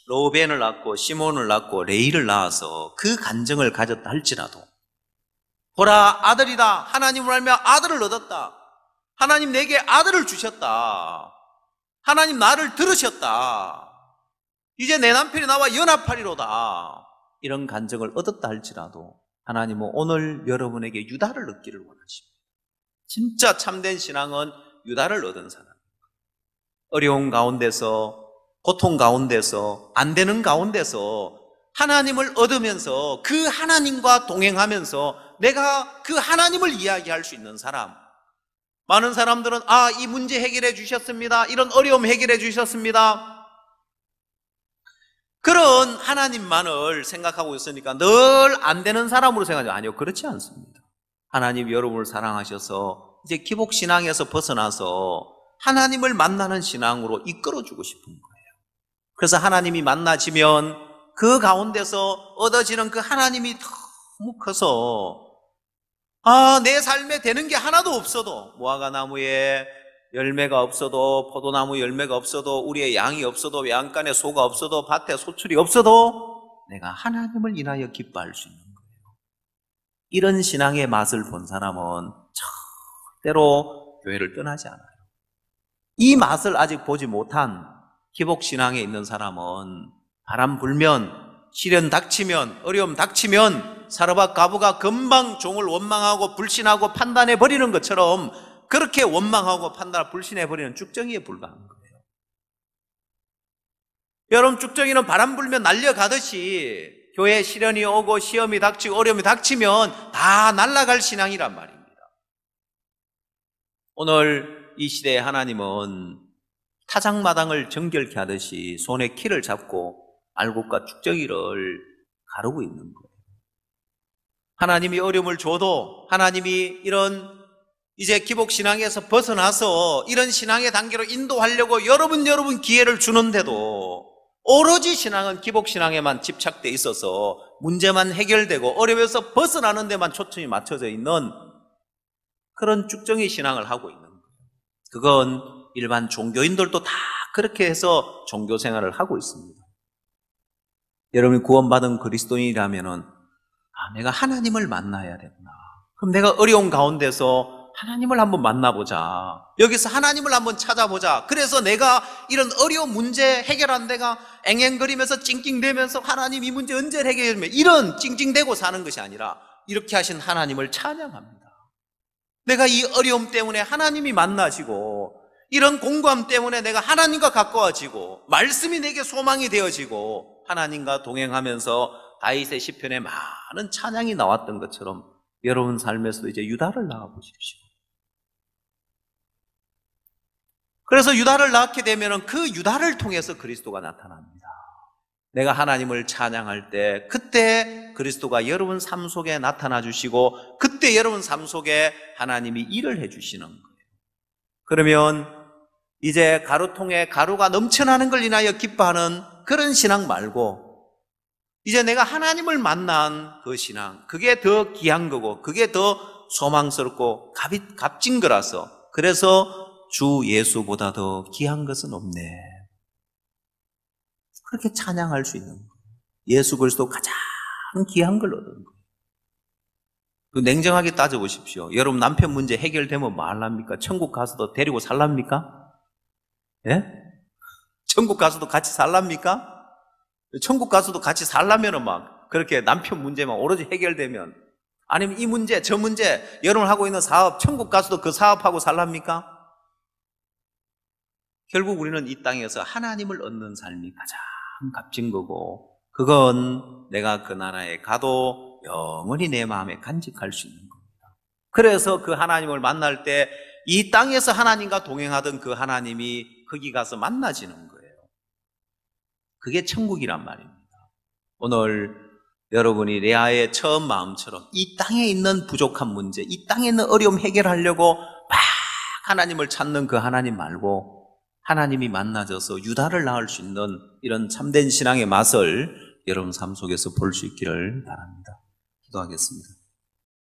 [SPEAKER 1] 로벤을 낳고 시몬을 낳고 레이를 낳아서 그 간증을 가졌다 할지라도 보라, 아들이다. 하나님을 알며 아들을 얻었다. 하나님 내게 아들을 주셨다. 하나님 나를 들으셨다. 이제 내 남편이 나와 연합하리로다. 이런 간증을 얻었다 할지라도 하나님은 오늘 여러분에게 유다를 얻기를 원하십니다. 진짜 참된 신앙은 유다를 얻은 사람. 어려운 가운데서, 고통 가운데서, 안 되는 가운데서 하나님을 얻으면서 그 하나님과 동행하면서 내가 그 하나님을 이야기할 수 있는 사람. 많은 사람들은 이 문제 해결해 주셨습니다. 이런 어려움 해결해 주셨습니다. 그런 하나님만을 생각하고 있으니까 늘 안 되는 사람으로 생각하죠. 아니요, 그렇지 않습니다. 하나님 여러분을 사랑하셔서 이제 기복신앙에서 벗어나서 하나님을 만나는 신앙으로 이끌어주고 싶은 거예요. 그래서 하나님이 만나지면 그 가운데서 얻어지는 그 하나님이 너무 커서 내 삶에 되는 게 하나도 없어도, 무화과 나무에 열매가 없어도, 포도나무 열매가 없어도, 우리의 양이 없어도, 외양간에 소가 없어도, 밭에 소출이 없어도 내가 하나님을 인하여 기뻐할 수 있는 거예요. 이런 신앙의 맛을 본 사람은 절대로 교회를 떠나지 않아요. 이 맛을 아직 보지 못한 기복신앙에 있는 사람은 바람 불면, 시련 닥치면, 어려움 닥치면 사르밧 과부가 금방 종을 원망하고 불신하고 판단해 버리는 것처럼 그렇게 원망하고 판단하고 불신해 버리는 쭉정이에 불과한 거예요. 여러분, 쭉정이는 바람 불면 날려가듯이 교회에 시련이 오고 시험이 닥치고 어려움이 닥치면 다 날아갈 신앙이란 말입니다. 오늘 이 시대의 하나님은 타작마당을 정결케 하듯이 손에 키를 잡고 알곡과 쭉정이를 가르고 있는 거예요. 하나님이 어려움을 줘도, 하나님이 이런 이제 기복신앙에서 벗어나서 이런 신앙의 단계로 인도하려고 여러분 기회를 주는데도 오로지 신앙은 기복신앙에만 집착돼 있어서 문제만 해결되고 어려움에서 벗어나는 데만 초점이 맞춰져 있는 그런 쭉정이 신앙을 하고 있는 거예요. 그건 일반 종교인들도 다 그렇게 해서 종교 생활을 하고 있습니다. 여러분이 구원받은 그리스도인이라면은 내가 하나님을 만나야 되구나. 그럼 내가 어려운 가운데서 하나님을 한번 만나보자. 여기서 하나님을 한번 찾아보자. 그래서 내가 이런 어려운 문제 해결한 데가 앵앵거리면서 찡찡대면서 하나님 이 문제 언제 해결하면 이런 찡찡대고 사는 것이 아니라 이렇게 하신 하나님을 찬양합니다. 내가 이 어려움 때문에 하나님이 만나시고 이런 공고함 때문에 내가 하나님과 가까워지고 말씀이 내게 소망이 되어지고 하나님과 동행하면서 다윗의 시편에 많은 찬양이 나왔던 것처럼 여러분 삶에서도 이제 유다를 낳아보십시오. 그래서 유다를 낳게 되면 그 유다를 통해서 그리스도가 나타납니다. 내가 하나님을 찬양할 때 그때 그리스도가 여러분 삶 속에 나타나 주시고 그때 여러분 삶 속에 하나님이 일을 해 주시는 거예요. 그러면 이제 가루통에 가루가 넘쳐나는 걸 인하여 기뻐하는 그런 신앙 말고 이제 내가 하나님을 만난 그 신앙, 그게 더 귀한 거고 그게 더 소망스럽고 값진 거라서 그래서 주 예수보다 더 귀한 것은 없네. 그렇게 찬양할 수 있는 거예요. 예수 그리스도 가장 귀한 걸 얻은 거예요. 냉정하게 따져보십시오. 여러분 남편 문제 해결되면 뭐 하랍니까? 천국 가서도 데리고 살랍니까? 예? 천국 가서도 같이 살랍니까? 천국 가서도 같이 살라면은 막 그렇게 남편 문제만 오로지 해결되면, 아니면 이 문제 저 문제 여러분 하고 있는 사업 천국 가서도 그 사업하고 살랍니까? 결국 우리는 이 땅에서 하나님을 얻는 삶이 가장 값진 거고, 그건 내가 그 나라에 가도 영원히 내 마음에 간직할 수 있는 겁니다. 그래서 그 하나님을 만날 때 이 땅에서 하나님과 동행하던 그 하나님이 거기 가서 만나지는 거예요. 그게 천국이란 말입니다. 오늘 여러분이 레아의 처음 마음처럼 이 땅에 있는 부족한 문제, 이 땅에 있는 어려움 해결하려고 막 하나님을 찾는 그 하나님 말고, 하나님이 만나져서 유다를 낳을 수 있는 이런 참된 신앙의 맛을 여러분 삶 속에서 볼 수 있기를 바랍니다. 기도하겠습니다.